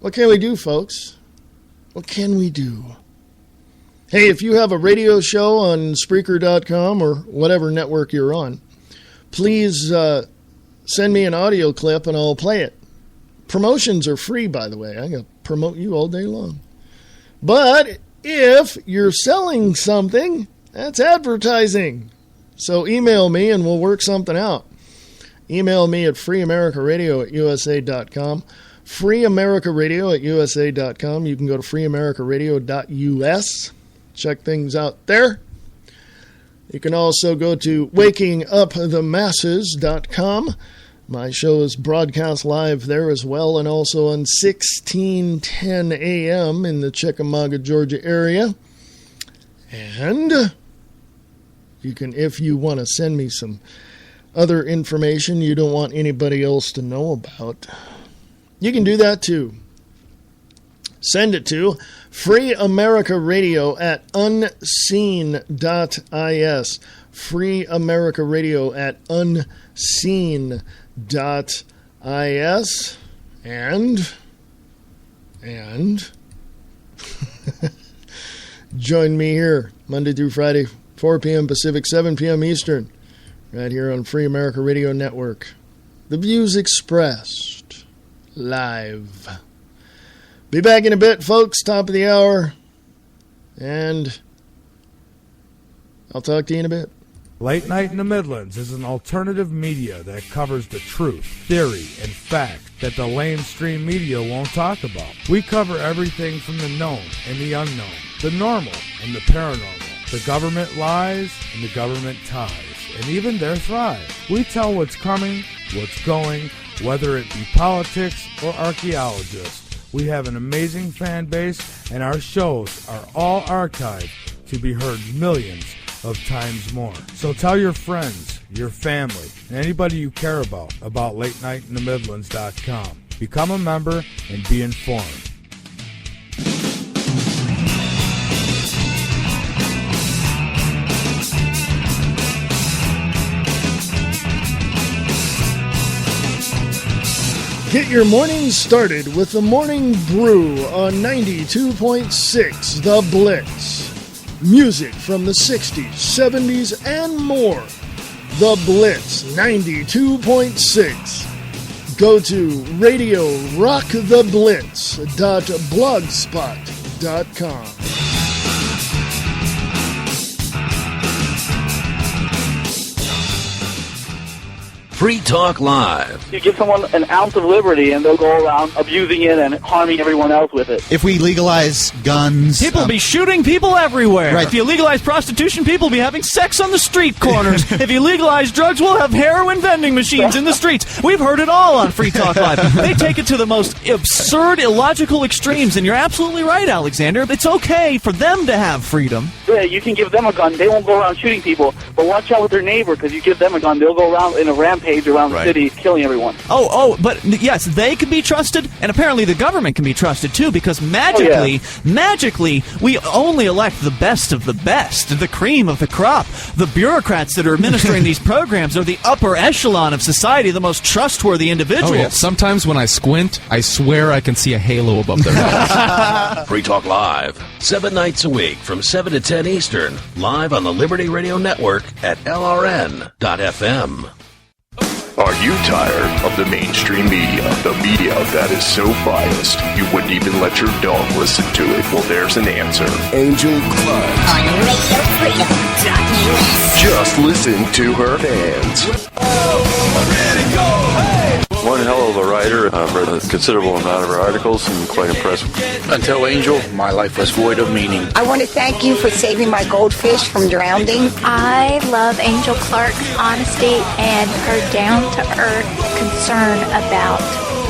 what can we do, folks? What can we do? Hey, if you have a radio show on Spreaker.com or whatever network you're on, please send me an audio clip and I'll play it. Promotions are free, by the way. I can promote you all day long. But if you're selling something, that's advertising. So email me and we'll work something out. Email me at freeamericaradio@usa.com. freeamericaradio@usa.com. You can go to freeamericaradio.us. Check things out there. You can also go to wakingupthemasses.com. My show is broadcast live there as well, and also on 1610 a.m. in the Chickamauga, Georgia area. And you can, if you want to send me some other information you don't want anybody else to know about, you can do that too. Send it to freeamericaradio@unseen.is. freeamericaradio@unseen.is. And join me here Monday through Friday, 4 p.m. Pacific, 7 p.m. Eastern, right here on Free America Radio Network. The Views Expressed, live. Be back in a bit, folks. Top of the hour. And I'll talk to you in a bit. Late Night in the Midlands is an alternative media that covers the truth, theory, and fact that the lamestream media won't talk about. We cover everything from the known and the unknown, the normal and the paranormal. The government lies and the government ties, and even their thrive. We tell what's coming, what's going, whether it be politics or archaeologists. We have an amazing fan base, and our shows are all archived to be heard millions of times more. So tell your friends, your family, and anybody you care about LateNightInTheMidlands.com. Become a member and be informed. Get your morning started with the Morning Brew on 92.6 The Blitz. Music from the 60s, 70s, and more. The Blitz 92.6. Go to radiorocktheblitz.blogspot.com. Free Talk Live. You give someone an ounce of liberty and they'll go around abusing it and harming everyone else with it. If we legalize guns... People will be shooting people everywhere. Right. If you legalize prostitution, people will be having sex on the street corners. If you legalize drugs, we'll have heroin vending machines in the streets. We've heard it all on Free Talk Live. They take it to the most absurd, illogical extremes, and you're absolutely right, Alexander. It's okay for them to have freedom. Yeah, you can give them a gun. They won't go around shooting people. But watch out with their neighbor, because you give them a gun, they'll go around in a rampage around the city, killing everyone. But yes, they can be trusted, and apparently the government can be trusted too, because magically, we only elect the best of the best, the cream of the crop. The bureaucrats that are administering these programs are the upper echelon of society, the most trustworthy individuals. Oh, yeah. Sometimes when I squint, I swear I can see a halo above their heads. Free Talk Live, 7 nights a week from 7 to 10 Eastern, live on the Liberty Radio Network at LRN.FM. Are you tired of the mainstream media? The media that is so biased, you wouldn't even let your dog listen to it? Well, there's an answer. Angel Clark. On RadioFreedom.us. Just listen to her fans. I'm ready to go, hey! One hell of a writer. I've read a considerable amount of her articles and quite impressed. Until Angel, my life was void of meaning. I want to thank you for saving my goldfish from drowning. I love Angel Clark's honesty and her down-to-earth concern about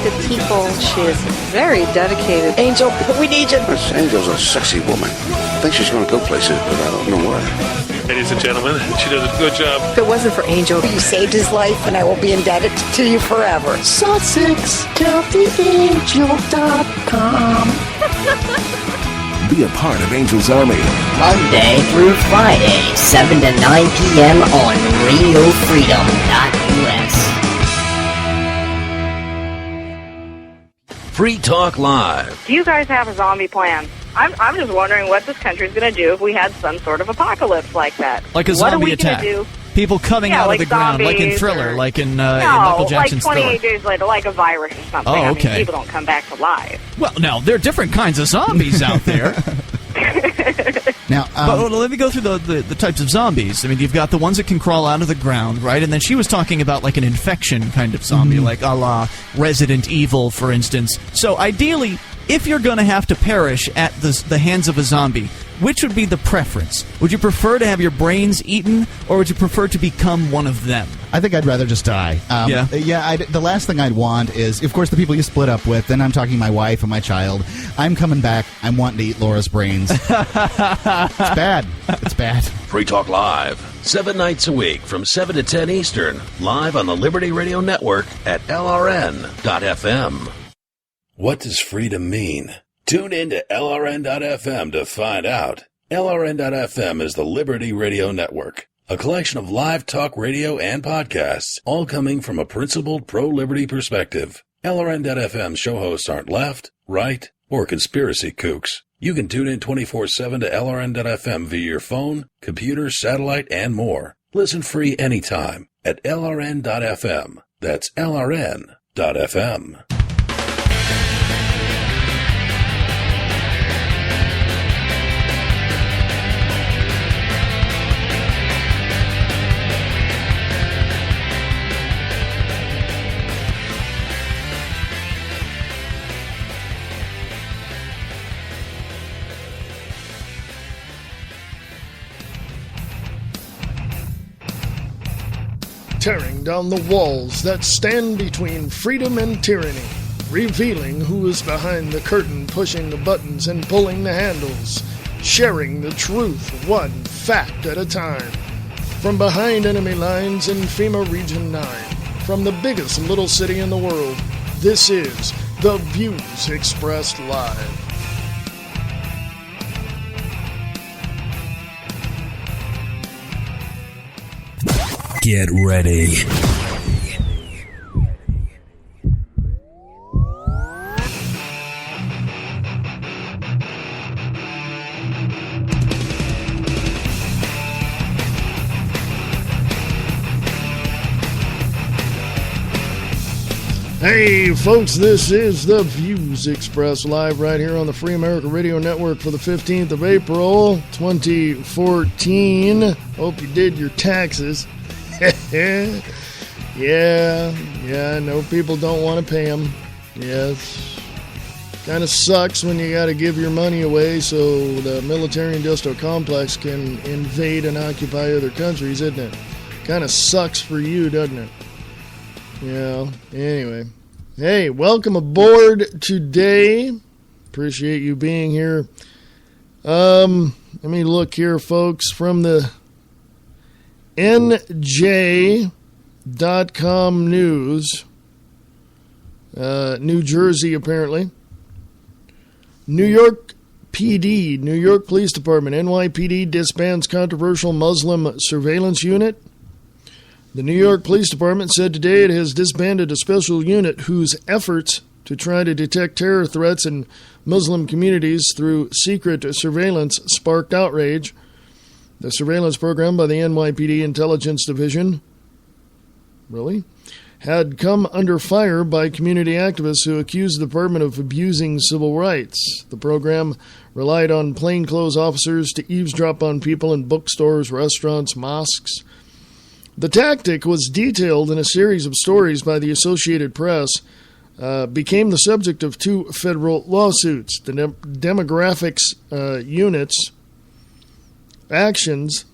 the people. She is very dedicated. Angel, we need you. This Angel's a sexy woman. I think she's going to go places, but I don't know where. Ladies and gentlemen, she does a good job. If it wasn't for Angel, you saved his life, and I will be indebted to you forever. Sussexcountyangel.com. Be a part of Angel's Army. Monday through Friday, 7 to 9 p.m. on RadioFreedom.us. Free Talk Live. Do you guys have a zombie plan? I'm just wondering what this country's going to do if we had some sort of apocalypse like that. Like a zombie attack. What are we going to do? People coming out of the ground, like in Thriller, like in Michael Jackson's Thriller. Like 28 days later, like a virus or something. Oh, okay. I mean, people don't come back to life. Well, now, there are different kinds of zombies out there. Now, but let me go through the types of zombies. I mean, you've got the ones that can crawl out of the ground, right? And then she was talking about like an infection kind of zombie, like a la Resident Evil, for instance. So ideally, if you're going to have to perish at the hands of a zombie, which would be the preference? Would you prefer to have your brains eaten, or would you prefer to become one of them? I think I'd rather just die. The last thing I'd want is, of course, the people you split up with, and I'm talking my wife and my child. I'm coming back. I'm wanting to eat Laura's brains. It's bad. It's bad. Free Talk Live, 7 nights a week from 7 to 10 Eastern, live on the Liberty Radio Network at LRN.FM. What does freedom mean? Tune in to LRN.FM to find out. LRN.FM is the Liberty Radio Network, a collection of live talk radio and podcasts, all coming from a principled pro-liberty perspective. LRN.FM show hosts aren't left, right, or conspiracy kooks. You can tune in 24/7 to LRN.FM via your phone, computer, satellite, and more. Listen free anytime at LRN.FM. That's LRN.FM. tearing down the walls that stand between freedom and tyranny, revealing who is behind the curtain, pushing the buttons and pulling the handles, sharing the truth one fact at a time. From behind enemy lines in FEMA Region 9, from the biggest little city in the world, this is The Views Expressed Live. Get ready. Hey folks, this is The Views Expressed Live right here on the Free America Radio Network for the 15th of April, 2014. Hope you did your taxes. Yeah, I know people don't want to pay them. Yes. Kind of sucks when you got to give your money away so the military-industrial complex can invade and occupy other countries, isn't it? Kind of sucks for you, doesn't it? Yeah, anyway. Hey, welcome aboard today. Appreciate you being here. Let me look here, folks, from the NJ.com news. New Jersey, apparently. New York PD, New York Police Department, NYPD disbands controversial Muslim surveillance unit. The New York Police Department said today it has disbanded a special unit whose efforts to try to detect terror threats in Muslim communities through secret surveillance sparked outrage. The surveillance program by the NYPD Intelligence Division had come under fire by community activists who accused the department of abusing civil rights. The program relied on plainclothes officers to eavesdrop on people in bookstores, restaurants, mosques. The tactic was detailed in a series of stories by the Associated Press, became the subject of 2 federal lawsuits. The demographics unit's actions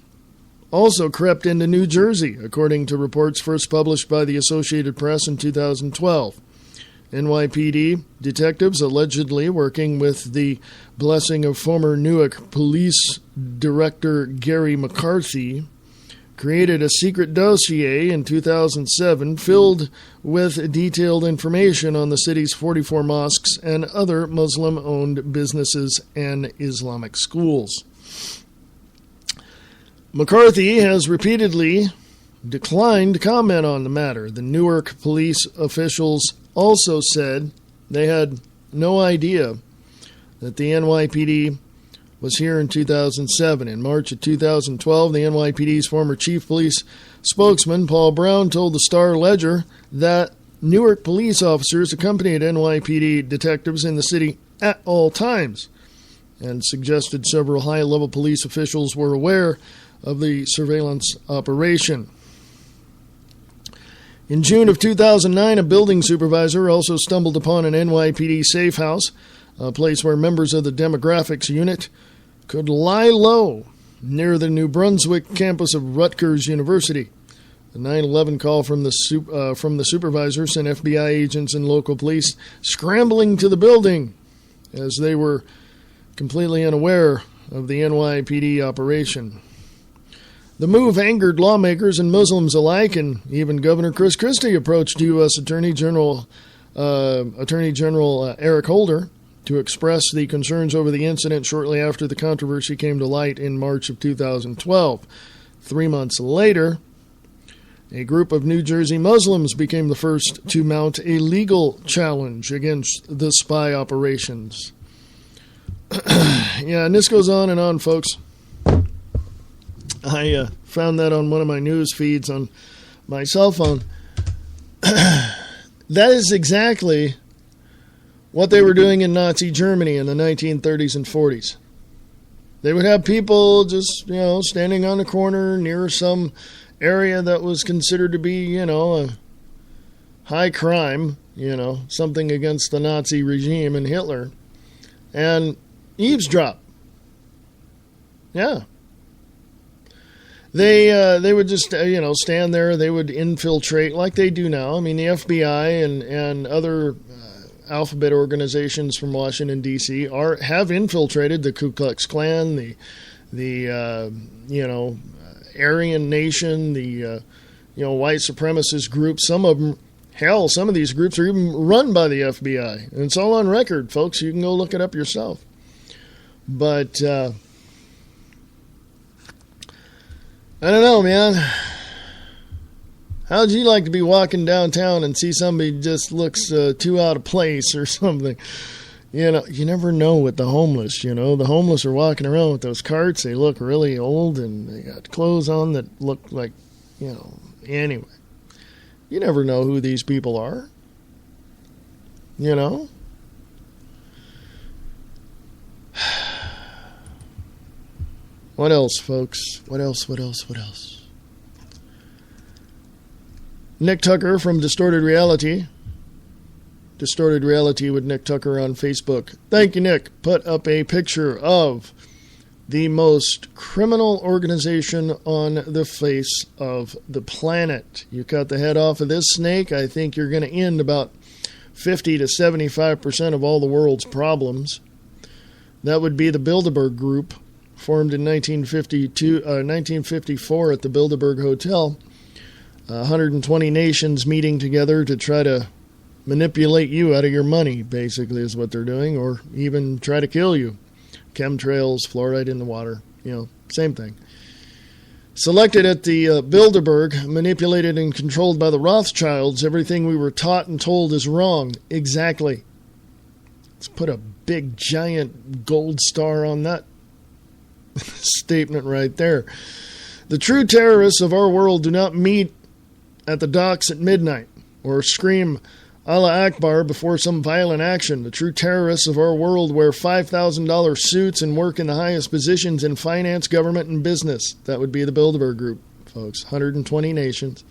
also crept into New Jersey, according to reports first published by the Associated Press in 2012. NYPD detectives allegedly working with the blessing of former Newark Police Director Gary McCarthy created a secret dossier in 2007 filled with detailed information on the city's 44 mosques and other Muslim-owned businesses and Islamic schools. McCarthy has repeatedly declined to comment on the matter. The Newark police officials also said they had no idea that the NYPD was here in 2007. In March of 2012, the NYPD's former chief police spokesman, Paul Brown, told the Star-Ledger that Newark police officers accompanied NYPD detectives in the city at all times and suggested several high-level police officials were aware of the surveillance operation. In June of 2009, a building supervisor also stumbled upon an NYPD safe house, a place where members of the demographics unit could lie low near the New Brunswick campus of Rutgers University. The 9/11 call from the supervisor sent FBI agents and local police scrambling to the building as they were completely unaware of the NYPD operation. The move angered lawmakers and Muslims alike, and even Governor Chris Christie approached U.S. Attorney General Eric Holder to express the concerns over the incident shortly after the controversy came to light in March of 2012. 3 months later, a group of New Jersey Muslims became the first to mount a legal challenge against the spy operations. Yeah, and this goes on and on, folks. I found that on one of my news feeds on my cell phone. That is exactly what they were doing in Nazi Germany in the 1930s and 40s. They would have people just, standing on the corner near some area that was considered to be, a high crime, something against the Nazi regime and Hitler, and eavesdrop. Yeah. They would just, stand there. They would infiltrate like they do now. I mean, the FBI and other alphabet organizations from Washington, D.C. have infiltrated the Ku Klux Klan, the Aryan Nation, the white supremacist groups. Some of these groups are even run by the FBI. And it's all on record, folks. You can go look it up yourself. But I don't know, man. How'd you like to be walking downtown and see somebody just looks too out of place or something? You never know with the homeless, The homeless are walking around with those carts. They look really old and they got clothes on that look like, anyway. You never know who these people are. What else, folks? What else? Nick Tucker from Distorted Reality. Distorted Reality with Nick Tucker on Facebook. Thank you, Nick. Put up a picture of the most criminal organization on the face of the planet. You cut the head off of this snake, I think you're going to end about 50 to 75% of all the world's problems. That would be the Bilderberg Group, formed in 1954 at the Bilderberg Hotel. 120 nations meeting together to try to manipulate you out of your money, basically, is what they're doing, or even try to kill you. Chemtrails, fluoride in the water, same thing. Selected at the Bilderberg, manipulated and controlled by the Rothschilds, everything we were taught and told is wrong. Exactly. Let's put a big, giant gold star on that statement right there. The true terrorists of our world do not meet at the docks at midnight or scream Allah Akbar before some violent action. The true terrorists of our world wear $5,000 suits and work in the highest positions in finance, government, and business. That would be the Bilderberg Group, folks. 120 nations.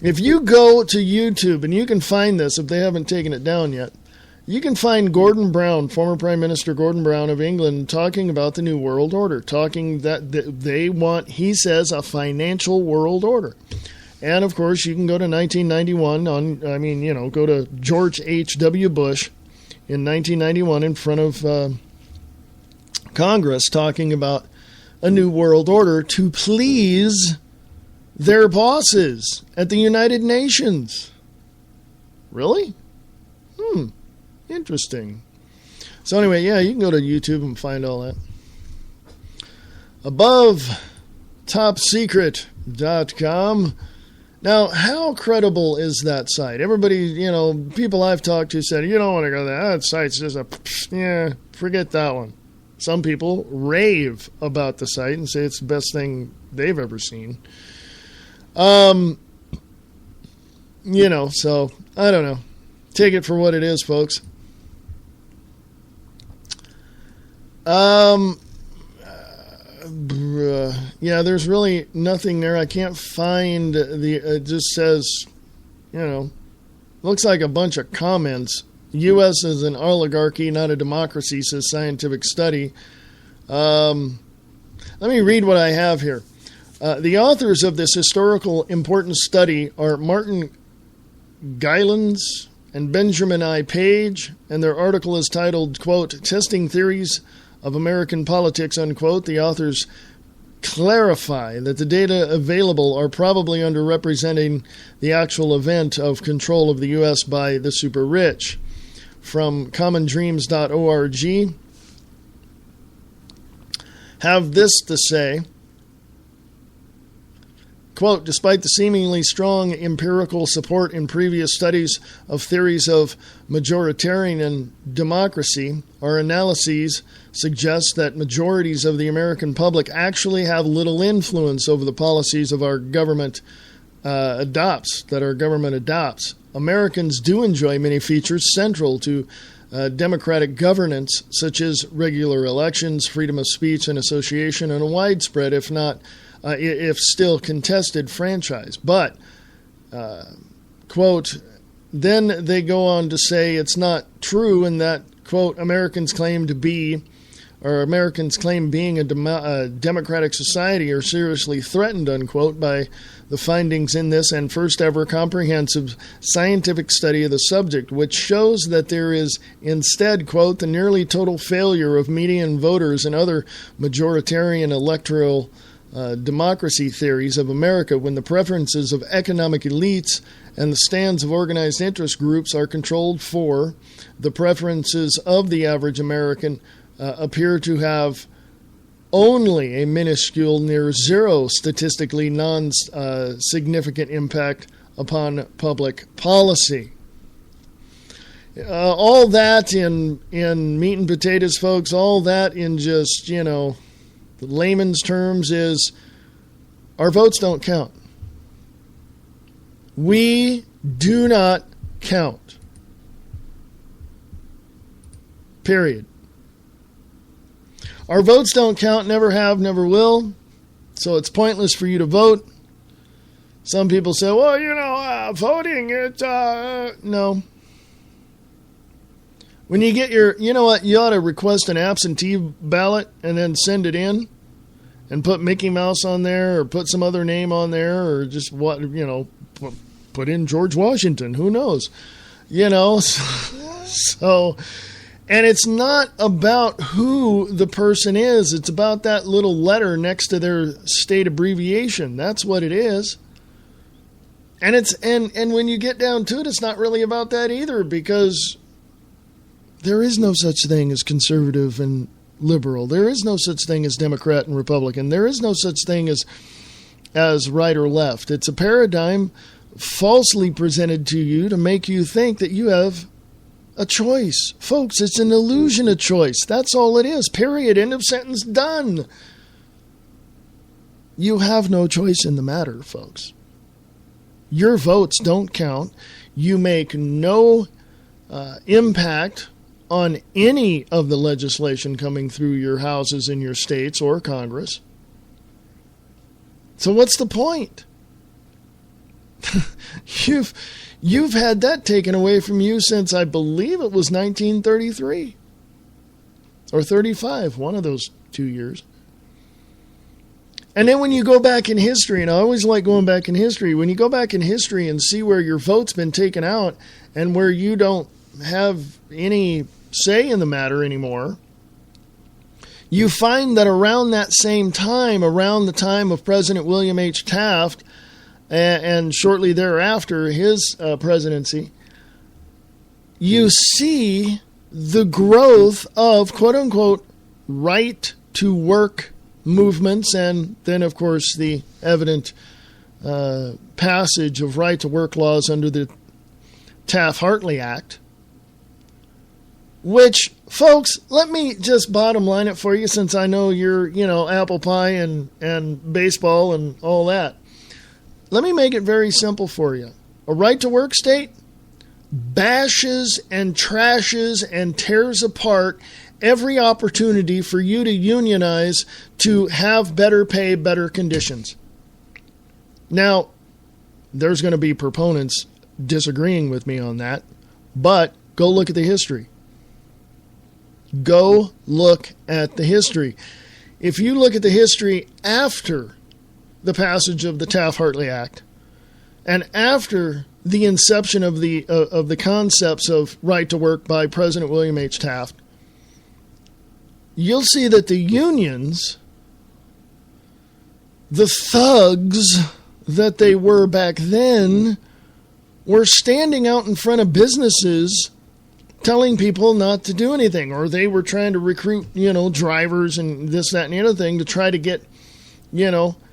If you go to YouTube, and you can find this if they haven't taken it down yet, you can find Gordon Brown, former Prime Minister Gordon Brown of England, talking about the New World Order, talking that they want, he says, a financial world order. And, of course, you can go to 1991 go to George H.W. Bush in 1991 in front of Congress talking about a new world order to please their bosses at the United Nations. Really? Interesting. So anyway, yeah, you can go to YouTube and find all that. AboveTopSecret.com. Now, how credible is that site? Everybody, people I've talked to said, you don't want to go there. That site's just forget that one. Some people rave about the site and say it's the best thing they've ever seen. So, I don't know. Take it for what it is, folks. There's really nothing there. I can't find it just says, looks like a bunch of comments. U.S. is an oligarchy, not a democracy, says scientific study. Let me read what I have here. The authors of this historical important study are Martin Gylens and Benjamin I. Page, and their article is titled, quote, Testing Theories of American Politics, unquote. The authors clarify that the data available are probably underrepresenting the actual event of control of the U.S. by the super rich. From commondreams.org, have this to say, quote, despite the seemingly strong empirical support in previous studies of theories of majoritarian democracy, our analyses suggest that majorities of the American public actually have little influence over the policies of our government adopts. Americans do enjoy many features central to democratic governance, such as regular elections, freedom of speech and association, and a widespread, if still contested, franchise. But, quote, then they go on to say it's not true and that, quote, Americans claim to be or Americans claim being a democratic society are seriously threatened, unquote, by the findings in this and first ever comprehensive scientific study of the subject, which shows that there is instead, quote, the nearly total failure of median voters and other majoritarian electoral democracy theories of America when the preferences of economic elites and the stands of organized interest groups are controlled for the preferences of the average American appear to have only a minuscule, near zero, statistically non-significant impact upon public policy. All that in meat and potatoes, folks, all that in just, layman's terms is our votes don't count. We do not count. Period. Our votes don't count, never have, never will, so it's pointless for you to vote. Some people say, well, voting, no. When you get you ought to request an absentee ballot and then send it in and put Mickey Mouse on there or put some other name on there or just put in George Washington, who knows, so... And it's not about who the person is. It's about that little letter next to their state abbreviation. That's what it is. And and when you get down to it, it's not really about that either, because there is no such thing as conservative and liberal. There is no such thing as Democrat and Republican. There is no such thing as right or left. It's a paradigm falsely presented to you to make you think that you have a choice. Folks, it's an illusion of choice. That's all it is. Period. End of sentence. Done. You have no choice in the matter, folks. Your votes don't count. You make no impact on any of the legislation coming through your houses in your states or Congress. So what's the point? You've had that taken away from you since, I believe it was 1933 or 35, one of those 2 years. And then when you go back in history, and I always like going back in history, when you go back in history and see where your vote's been taken out and where you don't have any say in the matter anymore, you find that around that same time, around the time of President William H. Taft, and shortly thereafter, his presidency, you see the growth of, quote-unquote, right-to-work movements, and then, of course, the evident passage of right-to-work laws under the Taft-Hartley Act, which, folks, let me just bottom line it for you, since I know you're, apple pie and baseball and all that. Let me make it very simple for you. A right-to-work state bashes and trashes and tears apart every opportunity for you to unionize to have better pay, better conditions. Now, there's going to be proponents disagreeing with me on that, but go look at the history. Go look at the history. If you look at the history after the passage of the Taft-Hartley Act, and after the inception of the concepts of right to work by President William H. Taft, you'll see that the unions, the thugs that they were back then, were standing out in front of businesses telling people not to do anything, or they were trying to recruit, drivers and this, that, and the other thing to try to get,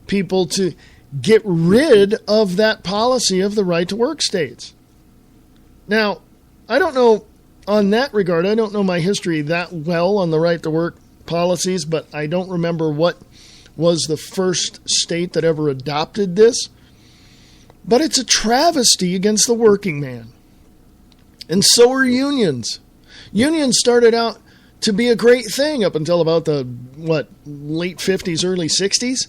people to get rid of that policy of the right-to-work states. Now, I don't know on that regard, I don't know my history that well on the right-to-work policies, but I don't remember what was the first state that ever adopted this. But it's a travesty against the working man. And so are unions. Unions started out to be a great thing up until about the, late 50s, early 60s?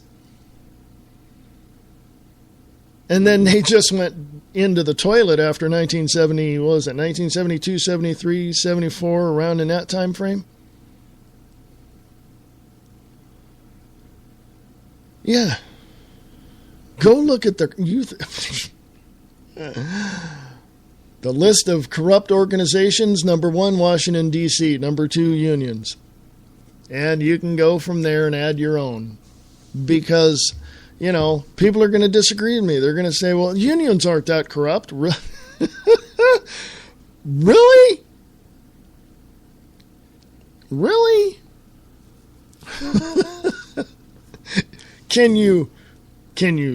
And then they just went into the toilet after 1970, 1972, 73, 74, around in that time frame? Yeah. Go look at the the list of corrupt organizations. Number 1, Washington, D.C. Number 2, unions. And you can go from there and add your own. Because, you know, people are going to disagree with me. They're going to say, well, unions aren't that corrupt. Really? Really? Can you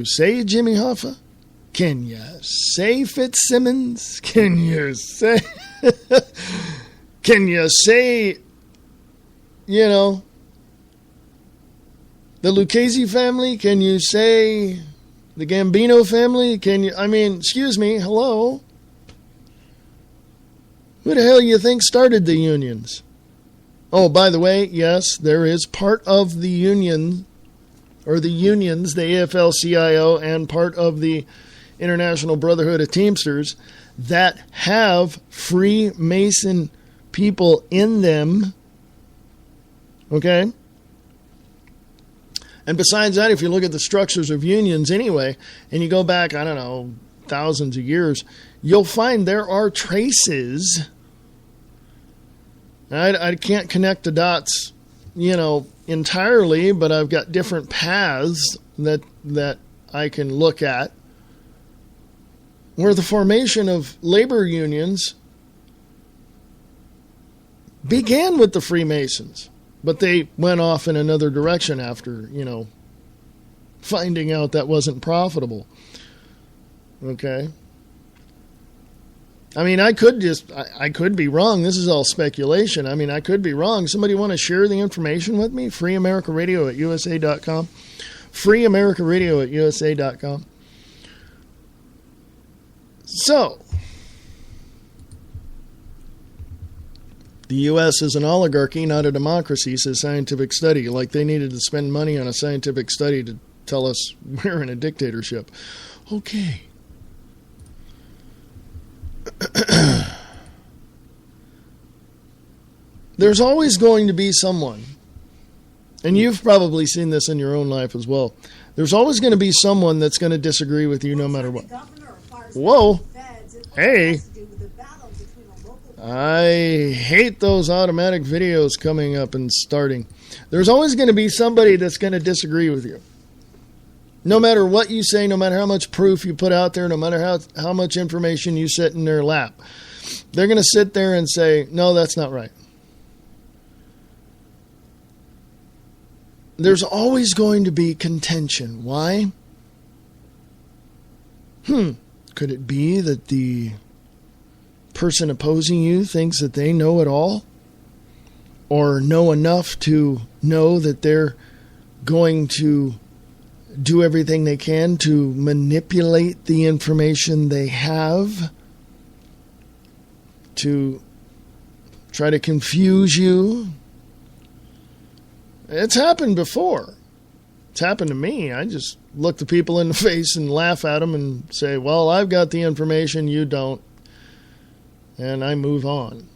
say Jimmy Hoffa? Can you say Fitzsimmons? Can you say you know, the Lucchese family? Can you say the Gambino family? Excuse me, hello? Who the hell you think started the unions? Oh, by the way, yes, there is part of the union, or the unions, the AFL-CIO, and part of the International Brotherhood of Teamsters that have Freemason people in them. Okay? And besides that, if you look at the structures of unions anyway, and you go back, I don't know, thousands of years, you'll find there are traces. I can't connect the dots, you know, entirely, but I've got different paths that I can look at where the formation of labor unions began with the Freemasons, but they went off in another direction after, you know, finding out that wasn't profitable. Okay? I mean, I could be wrong. This is all speculation. I mean, I could be wrong. Somebody want to share the information with me? freeamericaradio@usa.com. freeamericaradio@usa.com. So, the U.S. is an oligarchy, not a democracy, says scientific study. Like they needed to spend money on a scientific study to tell us we're in a dictatorship. Okay. There's always going to be someone, and you've probably seen this in your own life as well. There's always going to be someone that's going to disagree with you no matter what. Whoa. Hey. I hate those automatic videos coming up and starting. There's always going to be somebody that's going to disagree with you. No matter what you say, no matter how much proof you put out there, no matter how much information you sit in their lap, they're going to sit there and say, no, that's not right. There's always going to be contention. Why? Could it be that the person opposing you thinks that they know it all? Or know enough to know that they're going to do everything they can to manipulate the information they have to try to confuse you? It's happened before. It's happened to me. I just look the people in the face and laugh at them and say, well, I've got the information, you don't. And I move on.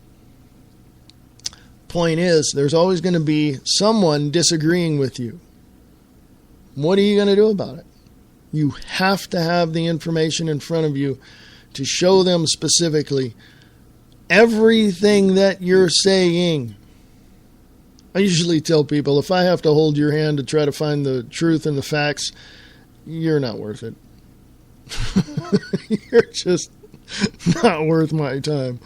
Point is, there's always going to be someone disagreeing with you. What are you going to do about it? You have to have the information in front of you to show them specifically everything that you're saying. I usually tell people, if I have to hold your hand to try to find the truth and the facts, you're not worth it. You're just not worth my time.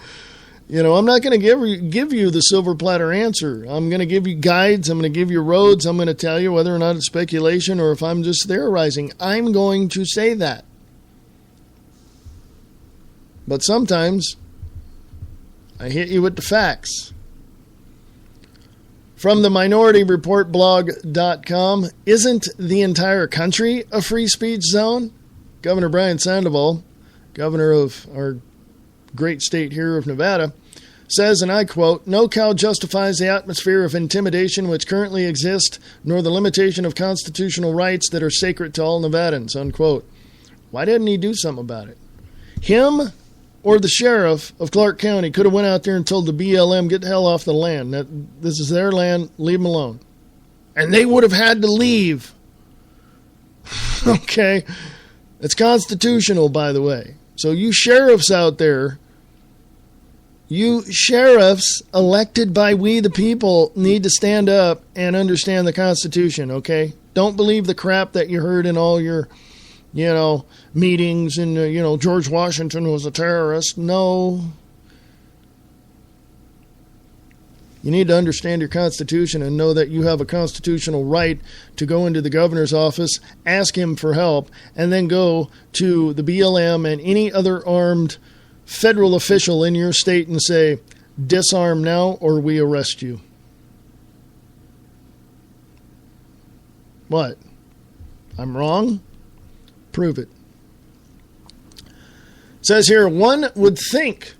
You know, I'm not going to give you the silver platter answer. I'm going to give you guides. I'm going to give you roads. I'm going to tell you whether or not it's speculation or if I'm just theorizing. I'm going to say that. But sometimes I hit you with the facts. From the minorityreportblog.com, isn't the entire country a free speech zone? Governor Brian Sandoval, governor of our great state here of Nevada, says, and I quote, "No cow justifies the atmosphere of intimidation which currently exists, nor the limitation of constitutional rights that are sacred to all Nevadans," unquote. Why didn't he do something about it? Him or the sheriff of Clark County could have went out there and told the BLM, get the hell off the land. This is their land, leave them alone. And they would have had to leave Okay? It's constitutional, by the way. So you sheriffs out there, you sheriffs elected by we the people need to stand up and understand the Constitution, okay? Don't believe the crap that you heard in all your, meetings and, George Washington was a terrorist. No. You need to understand your Constitution and know that you have a constitutional right to go into the governor's office, ask him for help, and then go to the BLM and any other armed federal official in your state and say, disarm now or we arrest you. What? I'm wrong? Prove it. It says here, one would think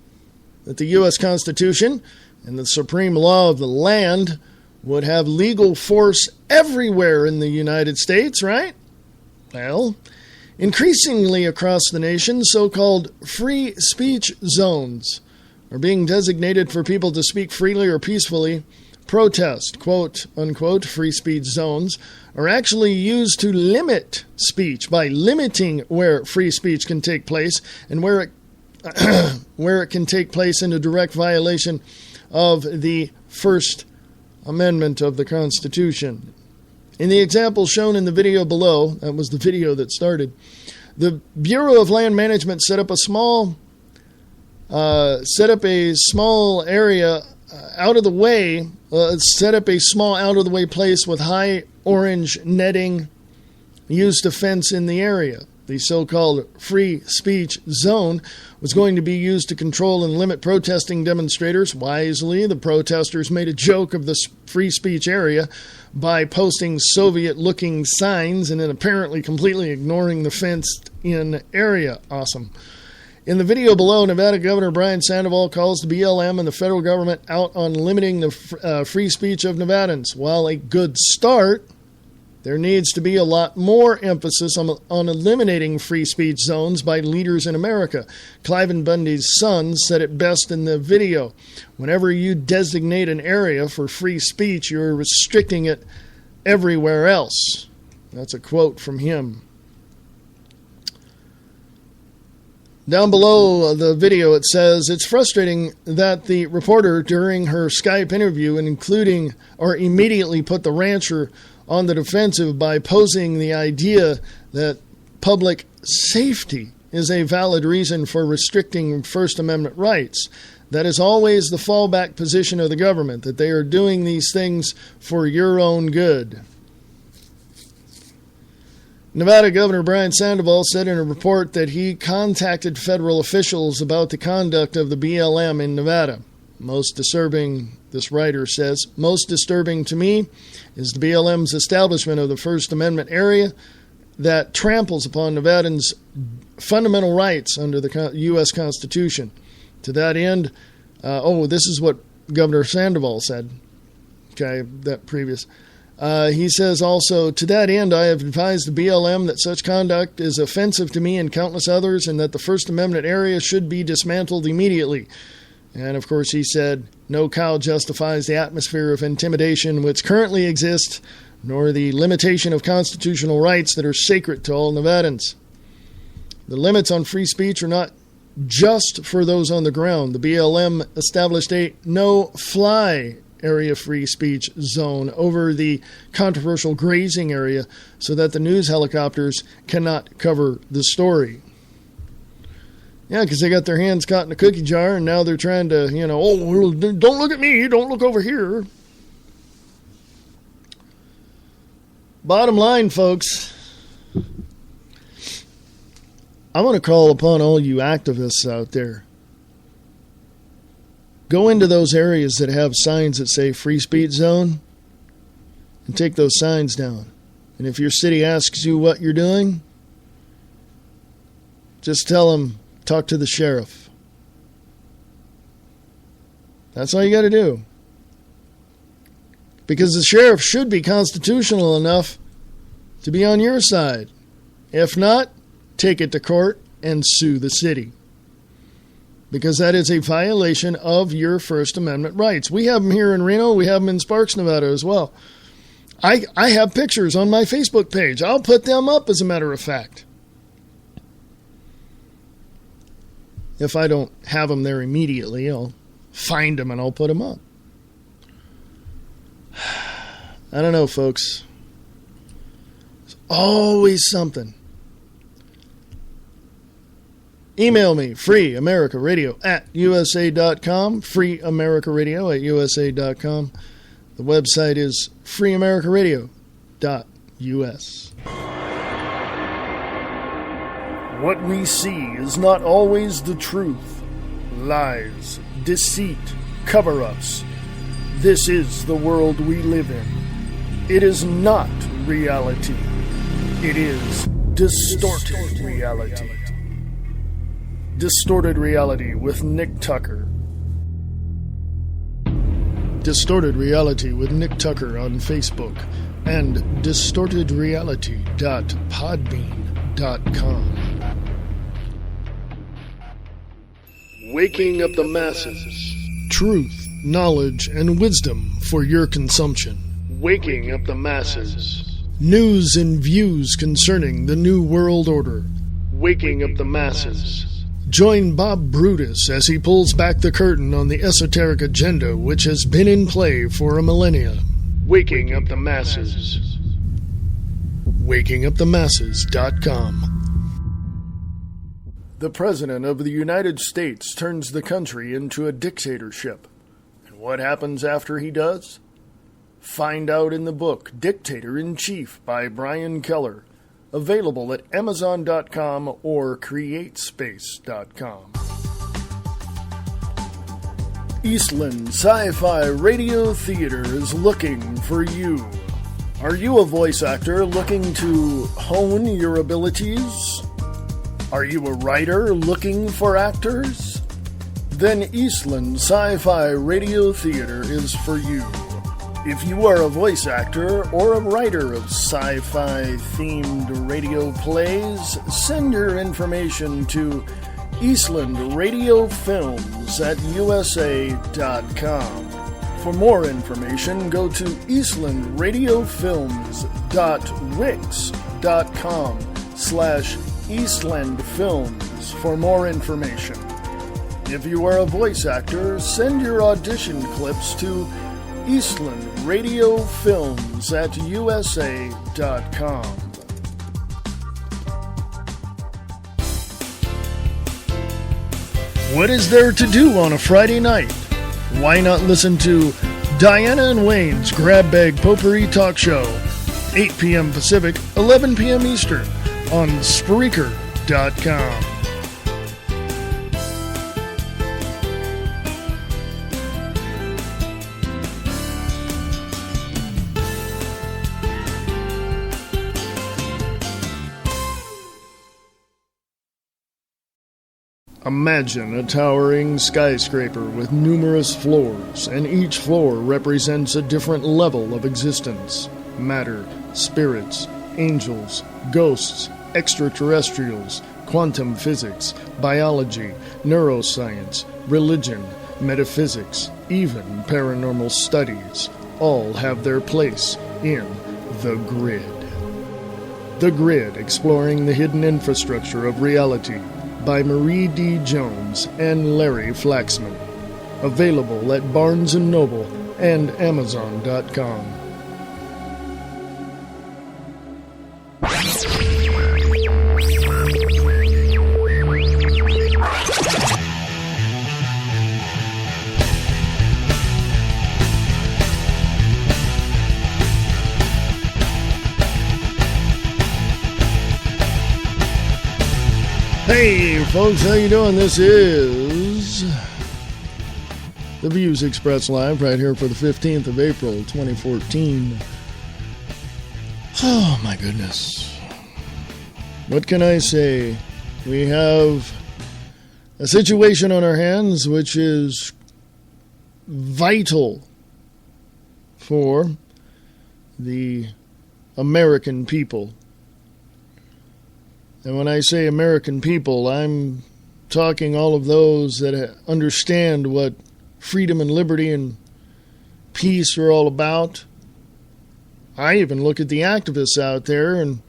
that the U.S. Constitution and the supreme law of the land would have legal force everywhere in the United States, right? Well, increasingly across the nation, so-called free speech zones are being designated for people to speak freely or peacefully, protest, quote, unquote, free speech zones are actually used to limit speech by limiting where free speech can take place and where it can take place in a direct violation of the First Amendment of the Constitution. In the example shown in the video below, that was the video that started, the Bureau of Land Management set up a small area out of the way, set up a small out of the way place with high orange netting used to fence in the area. The so-called free speech zone was going to be used to control and limit protesting demonstrators. Wisely, the protesters made a joke of this free speech area by posting Soviet-looking signs and then apparently completely ignoring the fenced-in area. Awesome. In the video below, Nevada Governor Brian Sandoval calls the BLM and the federal government out on limiting the free speech of Nevadans. While a good start, there needs to be a lot more emphasis on eliminating free speech zones by leaders in America. Cliven Bundy's son said it best in the video. Whenever you designate an area for free speech, you're restricting it everywhere else. That's a quote from him. Down below the video, it says, it's frustrating that the reporter during her Skype interview immediately put the rancher on the defensive by posing the idea that public safety is a valid reason for restricting First Amendment rights. That is always the fallback position of the government, that they are doing these things for your own good. Nevada Governor Brian Sandoval said in a report that he contacted federal officials about the conduct of the BLM in Nevada. Most disturbing, this writer says, most disturbing to me is the BLM's establishment of the First Amendment area that tramples upon Nevadans' fundamental rights under the U.S. Constitution. To that end, this is what Governor Sandoval said. Okay, that previous. He says also, to that end, I have advised the BLM that such conduct is offensive to me and countless others and that the First Amendment area should be dismantled immediately. And, of course, he said, no cow justifies the atmosphere of intimidation which currently exists, nor the limitation of constitutional rights that are sacred to all Nevadans. The limits on free speech are not just for those on the ground. The BLM established a no-fly area free speech zone over the controversial grazing area so that the news helicopters cannot cover the story. Yeah, because they got their hands caught in a cookie jar, and now they're trying to, don't look at me, don't look over here. Bottom line, folks, I want to call upon all you activists out there. Go into those areas that have signs that say free speech zone and take those signs down. And if your city asks you what you're doing, just tell them, talk to the sheriff. That's all you got to do. Because the sheriff should be constitutional enough to be on your side. If not, take it to court and sue the city. Because that is a violation of your First Amendment rights. We have them here in Reno. We have them in Sparks, Nevada as well. I have pictures on my Facebook page. I'll put them up, as a matter of fact. If I don't have them there immediately, I'll find them and I'll put them up. I don't know, folks. There's always something. Email me, freeamericaradio@usa.com, freeamericaradio@usa.com. The website is freeamericaradio.us. What we see is not always the truth. Lies, deceit, cover-ups. This is the world we live in. It is not reality. It is distorted reality. Distorted Reality with Nick Tucker. Distorted Reality with Nick Tucker on Facebook and distortedreality.podbean.com. Waking up the masses. Truth, knowledge, and wisdom for your consumption. Waking up the masses. News and views concerning the New World Order. Waking up the masses. Join Bob Brutus as he pulls back the curtain on the esoteric agenda which has been in play for a millennia. Waking up the masses. WakingUpTheMasses.com. The President of the United States turns the country into a dictatorship. And what happens after he does? Find out in the book Dictator in Chief by Brian Keller. Available at Amazon.com or CreateSpace.com. Eastland Sci-Fi Radio Theater is looking for you. Are you a voice actor looking to hone your abilities? Are you a writer looking for actors? Then Eastland Sci-Fi Radio Theater is for you. If you are a voice actor or a writer of sci-fi themed radio plays, send your information to Eastland Radio Films at USA.com. For more information, go to eastlandradiofilms.wix.com/eastlandfilms for more information. If you are a voice actor, send your audition clips to Eastland Radio Films at USA.com. What is there to do on a Friday night? Why not listen to Diana and Wayne's Grab Bag Potpourri Talk Show, 8 p.m. Pacific, 11 p.m. Eastern, on Spreaker.com. Imagine a towering skyscraper with numerous floors, and each floor represents a different level of existence. Matter, spirits, angels, ghosts, extraterrestrials, quantum physics, biology, neuroscience, religion, metaphysics, even paranormal studies, all have their place in The Grid. The Grid, exploring the hidden infrastructure of reality, by Marie D. Jones and Larry Flaxman. Available at Barnes & Noble and Amazon.com. Hey folks, how you doing? This is the Views Expressed live right here for the 15th of April, 2014. Oh my goodness. What can I say? We have a situation on our hands which is vital for the American people. And when I say American people, I'm talking all of those that understand what freedom and liberty and peace are all about. I even look at the activists out there and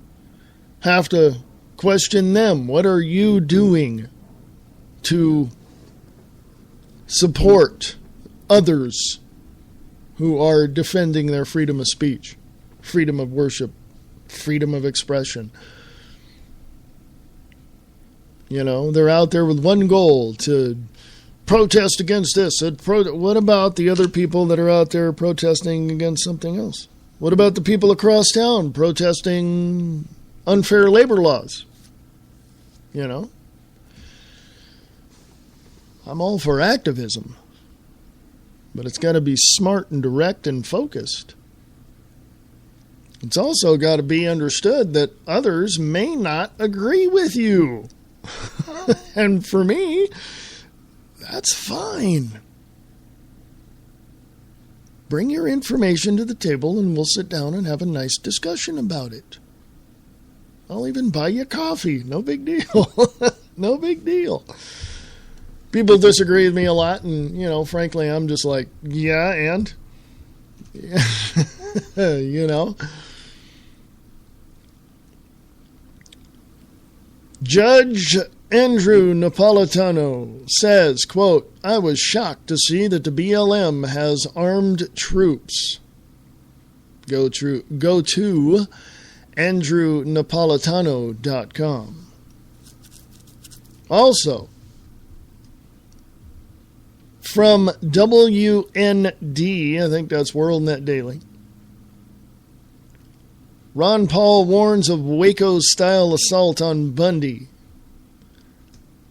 have to question them. What are you doing to support others who are defending their freedom of speech, freedom of worship, freedom of expression? You know, they're out there with one goal, to protest against this. What about the other people that are out there protesting against something else? What about the people across town protesting unfair labor laws? You know? I'm all for activism, but it's got to be smart and direct and focused. It's also got to be understood that others may not agree with you. And for me, that's fine. Bring your information to the table and we'll sit down and have a nice discussion about it. I'll even buy you coffee. No big deal. No big deal. People disagree with me a lot, and, you know, frankly, I'm just like, yeah, and? You know? Judge Andrew Napolitano says, quote, I was shocked to see that the BLM has armed troops. Go to AndrewNapolitano.com. Also, from WND, I think that's WorldNet Daily, Ron Paul warns of Waco-style assault on Bundy.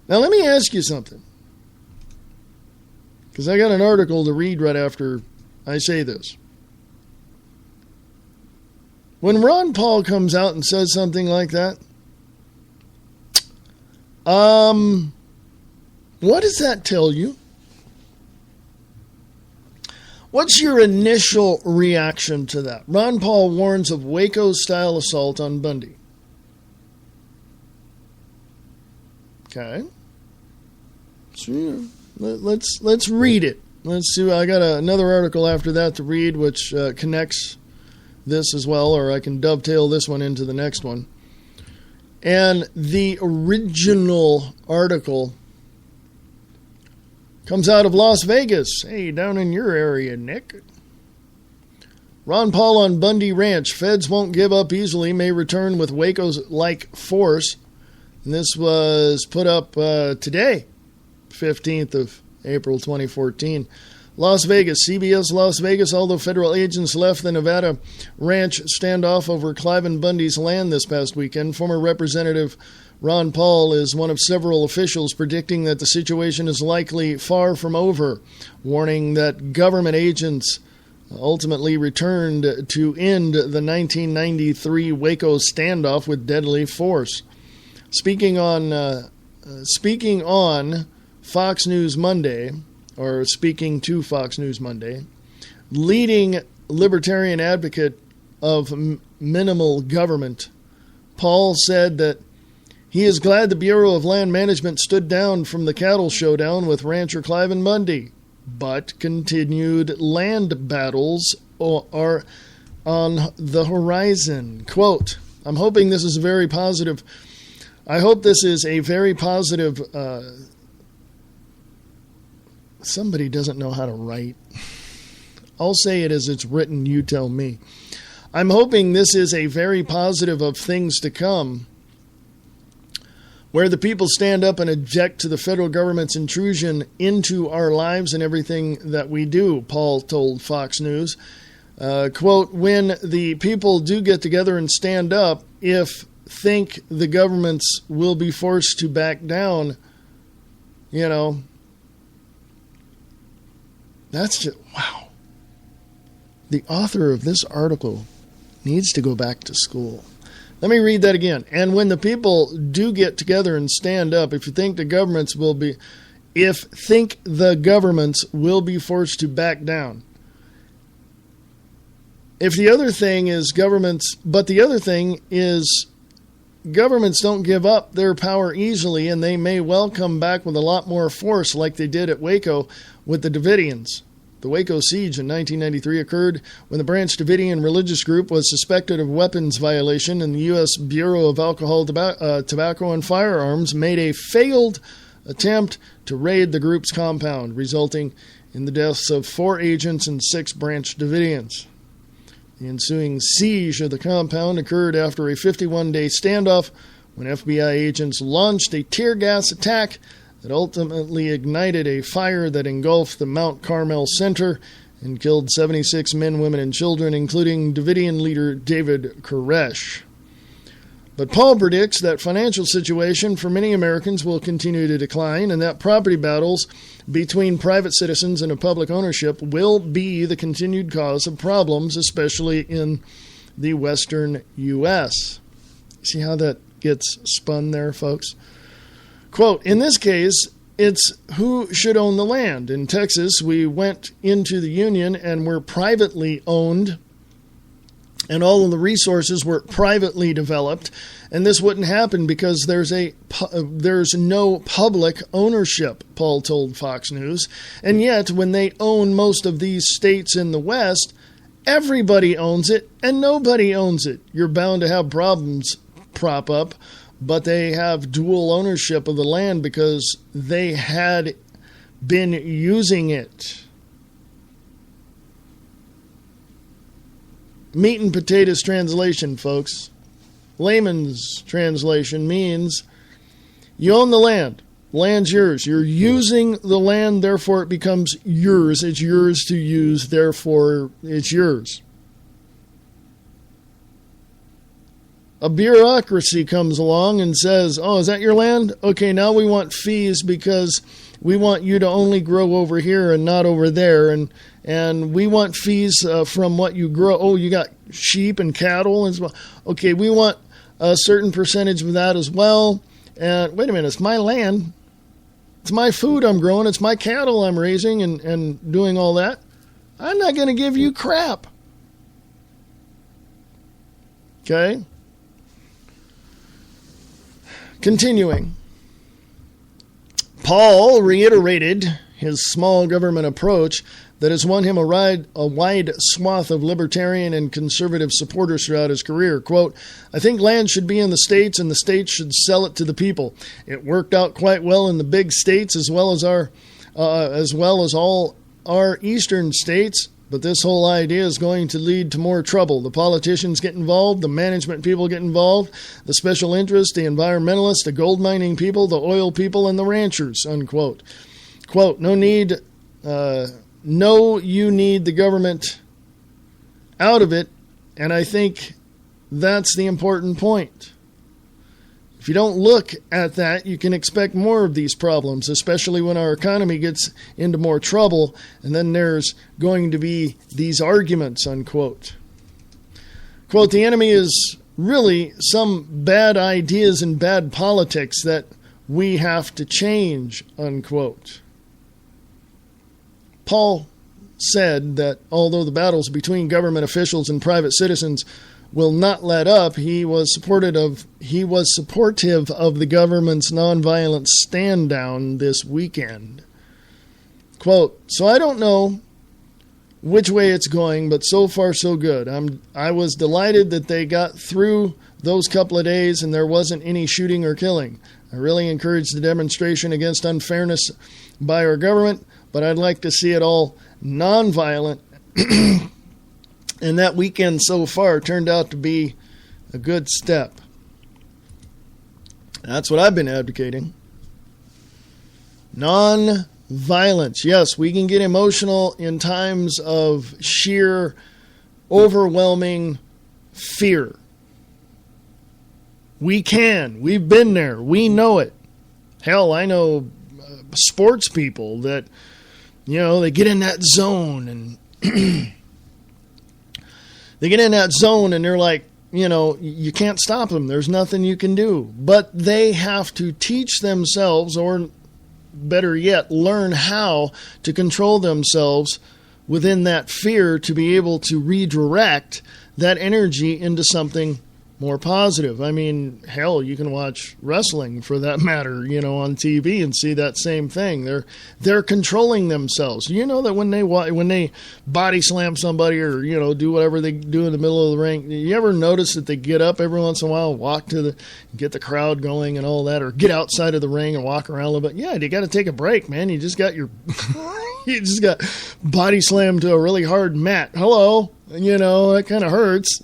Now, let me ask you something, because I got an article to read right after I say this. When Ron Paul comes out and says something like that, what does that tell you? What's your initial reaction to that? Ron Paul warns of Waco-style assault on Bundy. Okay. So, let's read it. Let's see. I got another article after that to read, which connects this as well, or I can dovetail this one into the next one. And the original article comes out of Las Vegas. Hey, down in your area, Nick. Ron Paul on Bundy Ranch. Feds won't give up easily. May return with Waco's-like force. And this was put up today, 15th of April 2014. Las Vegas. CBS Las Vegas. Although federal agents left the Nevada ranch standoff over Cliven Bundy's land this past weekend, former Representative Ron Paul is one of several officials predicting that the situation is likely far from over, warning that government agents ultimately returned to end the 1993 Waco standoff with deadly force. Speaking on Fox News Monday, or speaking to Fox News Monday, leading libertarian advocate of minimal government, Paul said that he is glad the Bureau of Land Management stood down from the cattle showdown with rancher Cliven Bundy, but continued land battles are on the horizon. Quote, I'm hoping this is very positive. I hope this is a very positive... somebody doesn't know how to write. I'll say it as it's written, you tell me. I'm hoping this is a very positive of things to come, where the people stand up and object to the federal government's intrusion into our lives and everything that we do, Paul told Fox News. Quote, when the people do get together and stand up, if think the governments will be forced to back down, you know, that's just, wow. The author of this article needs to go back to school. Let me read that again. And when the people do get together and stand up, if the governments will be forced to back down. If the other thing is governments don't give up their power easily, and they may well come back with a lot more force like they did at Waco with the Davidians, The Waco siege in 1993 occurred when the Branch Davidian religious group was suspected of weapons violation, and the U.S. Bureau of Alcohol, Tobacco, and Firearms made a failed attempt to raid the group's compound, resulting in the deaths of 4 agents and 6 Branch Davidians. The ensuing siege of the compound occurred after a 51-day standoff when FBI agents launched a tear gas attack that ultimately ignited a fire that engulfed the Mount Carmel Center and killed 76 men, women, and children, including Davidian leader David Koresh. But Paul predicts that financial situation for many Americans will continue to decline, and that property battles between private citizens and public ownership will be the continued cause of problems, especially in the western U.S. See how that gets spun there, folks? Quote, in this case, it's who should own the land. In Texas, we went into the union and were privately owned, and all of the resources were privately developed, and this wouldn't happen because there's no public ownership, Paul told Fox News. And yet, when they own most of these states in the West, everybody owns it and nobody owns it. You're bound to have problems prop up, but they have dual ownership of the land because they had been using it. Meat and potatoes translation, folks. Layman's translation means you own the land. Land's yours. You're using the land, therefore it becomes yours. It's yours to use, therefore it's yours. A bureaucracy comes along and says, oh, is that your land? Okay, now we want fees because we want you to only grow over here and not over there. And we want fees from what you grow. Oh, you got sheep and cattle as well. Okay, we want a certain percentage of that as well. And wait a minute, it's my land. It's my food I'm growing. It's my cattle I'm raising and doing all that. I'm not going to give you crap. Okay? Continuing, Paul reiterated his small government approach that has won him a wide swath of libertarian and conservative supporters throughout his career. Quote, I think land should be in the states and the states should sell it to the people. It worked out quite well in the big states as well as all our eastern states. But this whole idea is going to lead to more trouble. The politicians get involved, the management people get involved, the special interests, the environmentalists, the gold mining people, the oil people, and the ranchers, unquote. Quote, you need the government out of it, and I think that's the important point. If you don't look at that, you can expect more of these problems, especially when our economy gets into more trouble, and then there's going to be these arguments, unquote. Quote, the enemy is really some bad ideas and bad politics that we have to change, unquote. Paul said that although the battles between government officials and private citizens will not let up, he was supportive of the government's nonviolent stand down this weekend. Quote, so I don't know which way it's going, but so far so good. I was delighted that they got through those couple of days and there wasn't any shooting or killing. I really encourage the demonstration against unfairness by our government, but I'd like to see it all nonviolent. And that weekend so far turned out to be a good step. That's what I've been advocating. Non-violence. Yes, we can get emotional in times of sheer, overwhelming fear. We can. We've been there. We know it. Hell, I know sports people that, they get in that zone and they get in that zone and they're like, you can't stop them. There's nothing you can do. But they have to teach themselves, or better yet, learn how to control themselves within that fear to be able to redirect that energy into something more positive. I mean, hell, you can watch wrestling for that matter, on TV and see that same thing. They're controlling themselves. You know that when they body slam somebody or do whatever they do in the middle of the ring, you ever notice that they get up every once in a while, walk get the crowd going and all that, or get outside of the ring and walk around a little bit? Yeah, you got to take a break, man. You just got you just got body slammed to a really hard mat. Hello. That kind of hurts.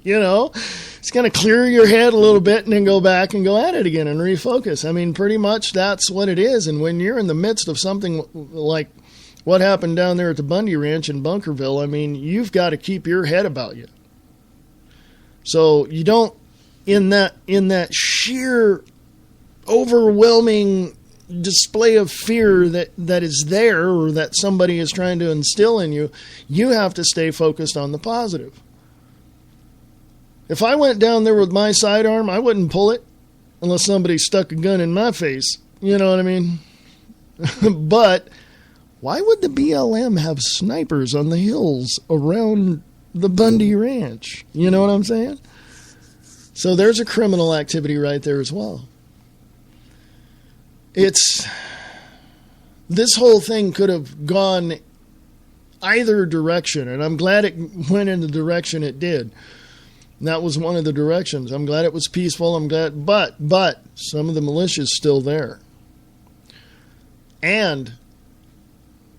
It's going to clear your head a little bit and then go back and go at it again and refocus. I mean, pretty much that's what it is. And when you're in the midst of something like what happened down there at the Bundy Ranch in Bunkerville, I mean, you've got to keep your head about you. So you don't, in that sheer overwhelming display of fear that is there, or that somebody is trying to instill in you, you have to stay focused on the positive. If I went down there with my sidearm, I wouldn't pull it unless somebody stuck a gun in my face. You know what I mean? But why would the BLM have snipers on the hills around the Bundy Ranch? You know what I'm saying? So there's a criminal activity right there as well. This whole thing could have gone either direction, and I'm glad it went in the direction it did. And that was one of the directions. I'm glad it was peaceful. I'm glad, but some of the militia's still there. And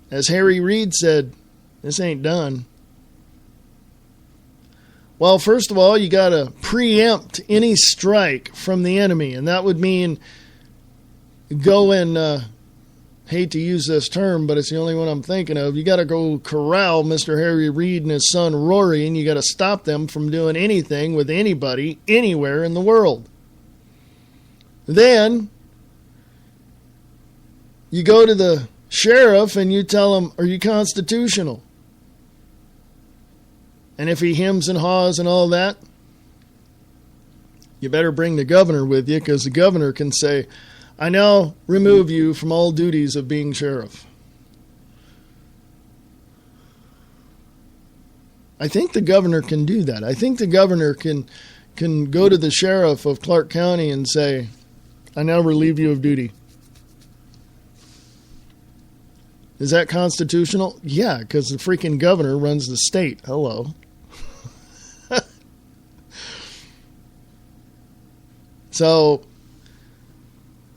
as Harry Reid said, this ain't done. Well, first of all, you got to preempt any strike from the enemy, and that would mean go and, hate to use this term, but it's the only one I'm thinking of. You got to go corral Mr. Harry Reid and his son Rory, and you got to stop them from doing anything with anybody anywhere in the world. Then you go to the sheriff and you tell him, are you constitutional? And if he hems and haws and all that, you better bring the governor with you, because the governor can say, I now remove you from all duties of being sheriff. I think the governor can do that. I think the governor can go to the sheriff of Clark County and say, I now relieve you of duty. Is that constitutional? Yeah, because the freaking governor runs the state. Hello. So,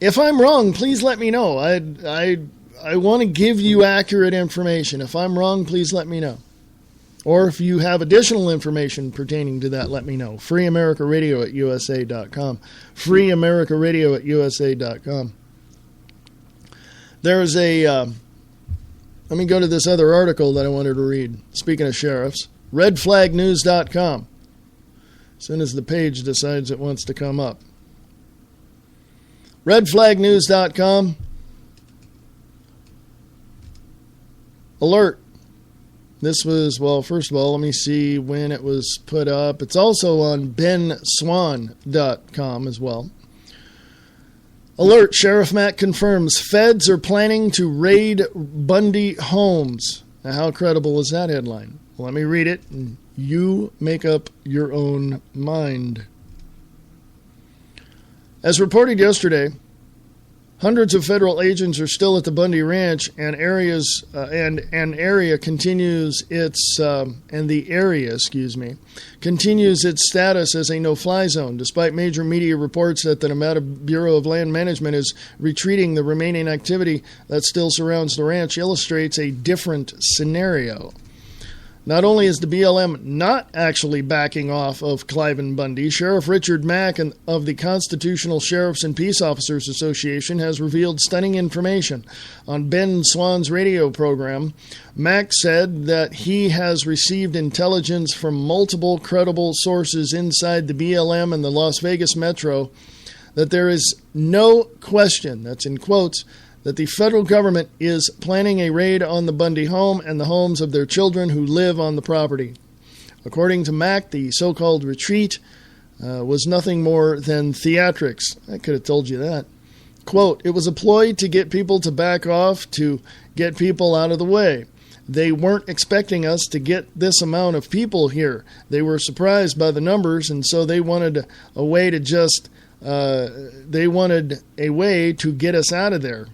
if I'm wrong, please let me know. I want to give you accurate information. If I'm wrong, please let me know. Or if you have additional information pertaining to that, let me know. freeamericaradio@usa.com. freeamericaradio@usa.com. There's let me go to this other article that I wanted to read. Speaking of sheriffs, redflagnews.com. As soon as the page decides it wants to come up. redflagnews.com. Alert. This was, well, first of all, let me see when it was put up. It's also on benswan.com as well. Alert. Sheriff Matt confirms feds are planning to raid Bundy homes. Now, how credible is that headline? Well, let me read it, and you make up your own mind. As reported yesterday, hundreds of federal agents are still at the Bundy Ranch, and the area continues its status as a no-fly zone, despite major media reports that the Nevada Bureau of Land Management is retreating. The remaining activity that still surrounds the ranch illustrates a different scenario. Not only is the BLM not actually backing off of Cliven Bundy, Sheriff Richard Mack of the Constitutional Sheriffs and Peace Officers Association has revealed stunning information on Ben Swan's radio program. Mack said that he has received intelligence from multiple credible sources inside the BLM and the Las Vegas Metro that there is no question, that's in quotes, that the federal government is planning a raid on the Bundy home and the homes of their children who live on the property. According to Mack, the so-called retreat was nothing more than theatrics. I could have told you that. Quote, it was a ploy to get people to back off, to get people out of the way. they weren't expecting us to get this amount of people here. They were surprised by the numbers, and so they wanted a way to just get us out of there.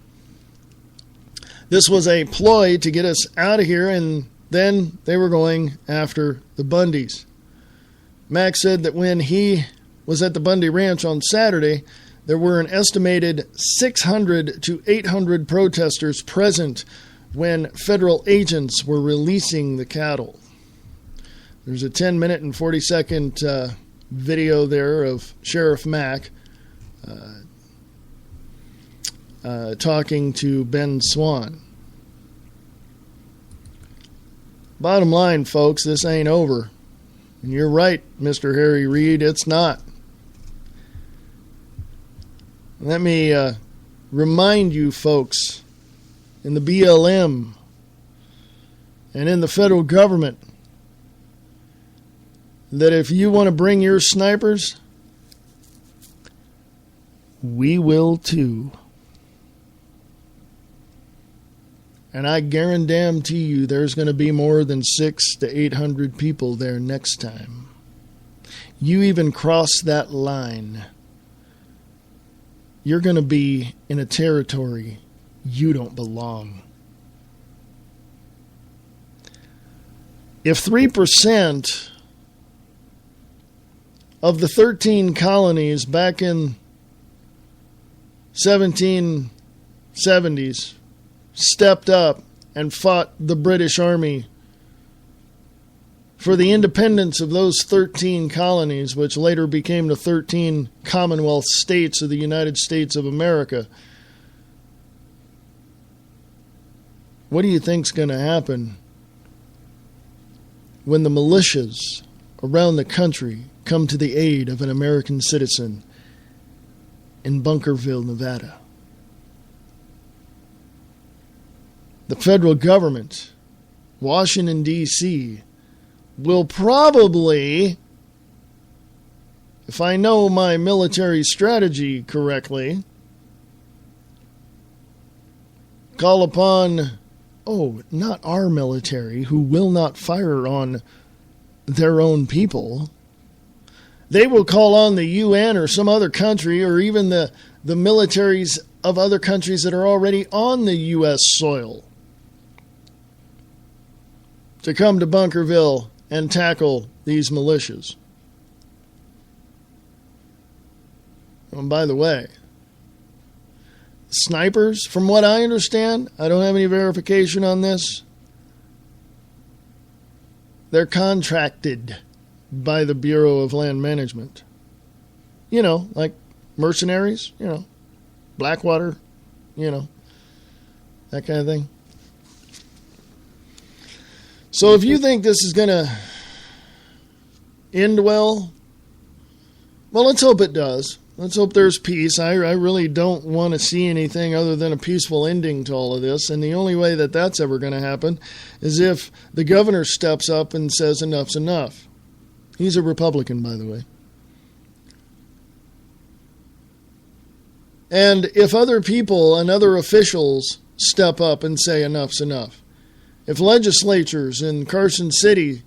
This was a ploy to get us out of here, and then they were going after the Bundys. Max said that when he was at the Bundy Ranch on Saturday, there were an estimated 600 to 800 protesters present when federal agents were releasing the cattle. There's a 10-minute and 40-second video there of Sheriff Mack talking to Ben Swan. Bottom line, folks, this ain't over. And you're right, Mr. Harry Reid, it's not. Let me remind you folks in the BLM and in the federal government that if you want to bring your snipers, we will too. And I guarantee you there's going to be more than 600 to 800 people there next time. You even cross that line, you're going to be in a territory you don't belong. If 3% of the 13 colonies back in 1770s stepped up and fought the British Army for the independence of those 13 colonies, which later became the 13 Commonwealth States of the United States of America, what do you think's going to happen when the militias around the country come to the aid of an American citizen in Bunkerville, Nevada? The federal government, Washington, D.C., will probably, if I know my military strategy correctly, call upon, not our military, who will not fire on their own people. They will call on the UN or some other country, or even the militaries of other countries that are already on the U.S. soil, to come to Bunkerville and tackle these militias. And by the way, snipers, from what I understand, I don't have any verification on this, they're contracted by the Bureau of Land Management. You know, like mercenaries, Blackwater, that kind of thing. So if you think this is going to end well, let's hope it does. Let's hope there's peace. I really don't want to see anything other than a peaceful ending to all of this. And the only way that that's ever going to happen is if the governor steps up and says enough's enough. He's a Republican, by the way. And if other people and other officials step up and say enough's enough, if legislatures in Carson City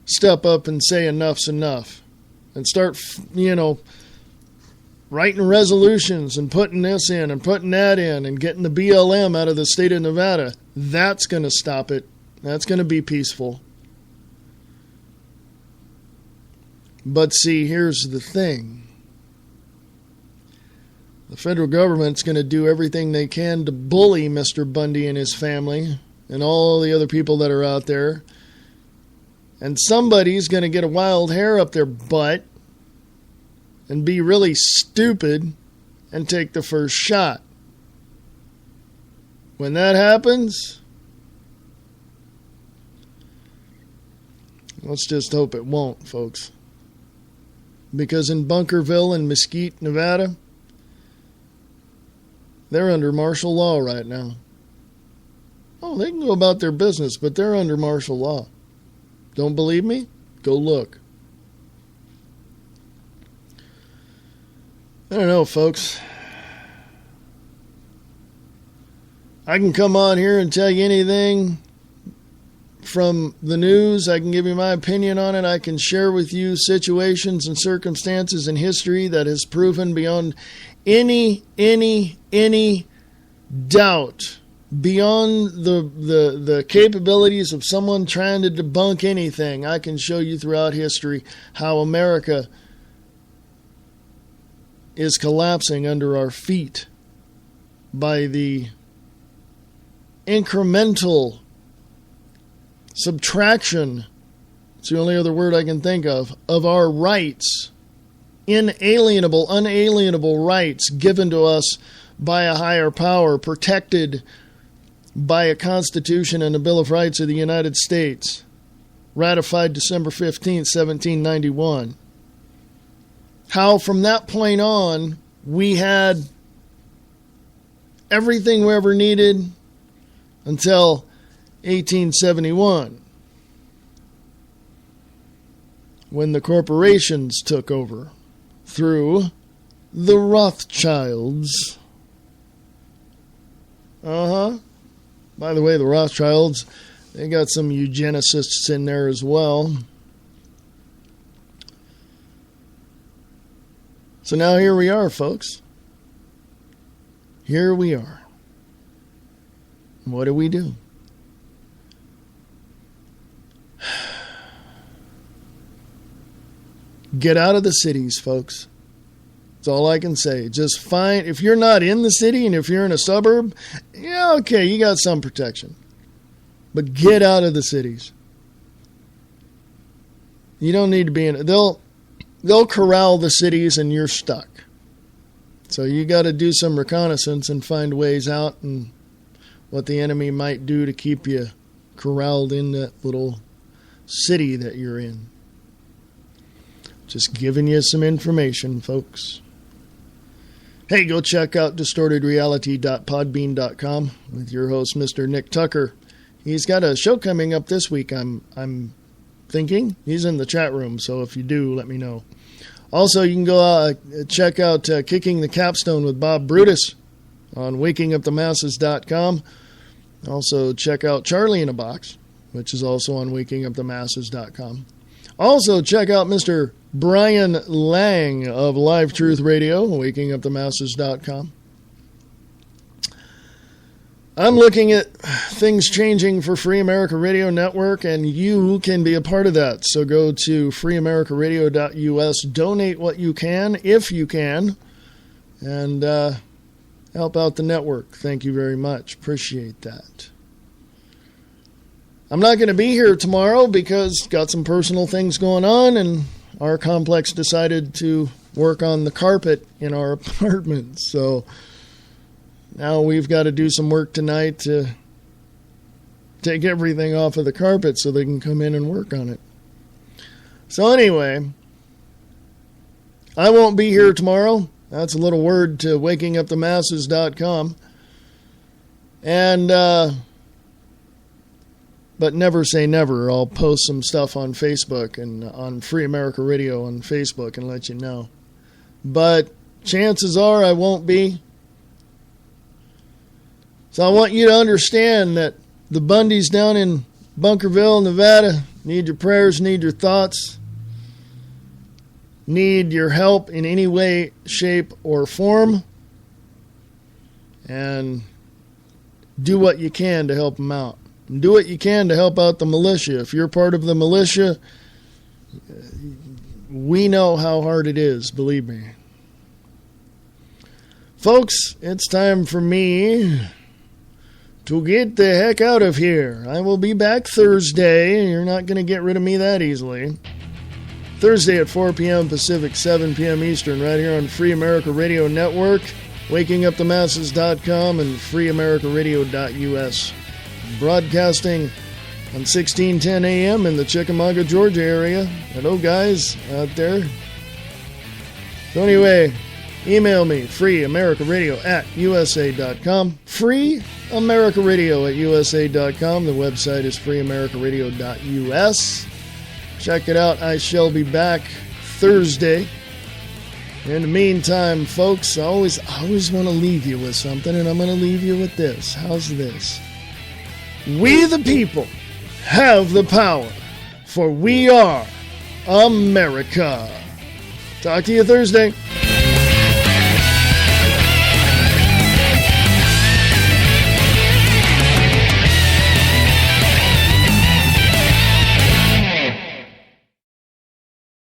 step up and say enough's enough and start, writing resolutions and putting this in and putting that in and getting the BLM out of the state of Nevada, that's going to stop it. That's going to be peaceful. But see, here's the thing. The federal government's going to do everything they can to bully Mr. Bundy and his family and all the other people that are out there. And somebody's going to get a wild hair up their butt and be really stupid and take the first shot. When that happens, let's just hope it won't, folks. Because in Bunkerville and Mesquite, Nevada, they're under martial law right now. Oh, they can go about their business, but they're under martial law. Don't believe me? Go look. I don't know, folks. I can come on here and tell you anything from the news. I can give you my opinion on it. I can share with you situations and circumstances in history that has proven beyond any doubt, beyond the capabilities of someone trying to debunk anything. I can show you throughout history how America is collapsing under our feet by the incremental subtraction, it's the only other word I can think of our rights, inalienable, unalienable rights given to us by a higher power, protected by a Constitution and a Bill of Rights of the United States, ratified December 15th, 1791. How from that point on, we had everything we ever needed until 1871, when the corporations took over through the Rothschilds. By the way, the Rothschilds, they got some eugenicists in there as well. So now here we are, folks. Here we are. What do? Get out of the cities, folks. That's all I can say. Just find, if you're not in the city and if you're in a suburb, yeah, okay, you got some protection. But get out of the cities. You don't need to be in it. They'll corral the cities and you're stuck. So you got to do some reconnaissance and find ways out and what the enemy might do to keep you corralled in that little city that you're in. Just giving you some information, folks. Hey, go check out distortedreality.podbean.com with your host, Mr. Nick Tucker. He's got a show coming up this week, I'm thinking. He's in the chat room, so if you do, let me know. Also, you can go check out Kicking the Capstone with Bob Brutus on wakingupthemasses.com. Also, check out Charlie in a Box, which is also on wakingupthemasses.com. Also, check out Mr. Brian Lang of Live Truth Radio, wakingupthemasses.com. I'm looking at things changing for Free America Radio Network, and you can be a part of that. So go to freeamericaradio.us, donate what you can, if you can, and help out the network. Thank you very much. Appreciate that. I'm not going to be here tomorrow because got some personal things going on, and our complex decided to work on the carpet in our apartment. So now we've got to do some work tonight to take everything off of the carpet so they can come in and work on it. So anyway, I won't be here tomorrow. That's a little word to wakingupthemasses.com. And, but never say never. I'll post some stuff on Facebook and on Free America Radio on Facebook and let you know. But chances are I won't be. So I want you to understand that the Bundys down in Bunkerville, Nevada, need your prayers, need your thoughts, need your help in any way, shape, or form. And do what you can to help them out. And do what you can to help out the militia. If you're part of the militia, we know how hard it is, believe me. Folks, it's time for me to get the heck out of here. I will be back Thursday. You're not going to get rid of me that easily. Thursday at 4 p.m. Pacific, 7 p.m. Eastern, right here on Free America Radio Network, wakingupthemasses.com, and freeamericaradio.us. Broadcasting on 1610 a.m. in the Chickamauga, Georgia area. Hello, guys out there. So anyway, email me, freeamericaradio@usa.com. freeamericaradio@usa.com. The website is freeamericaradio.us. Check it out. I shall be back Thursday. In the meantime, folks, I always want to leave you with something, and I'm going to leave you with this. How's this? We the people have the power, for we are America. Talk to you Thursday.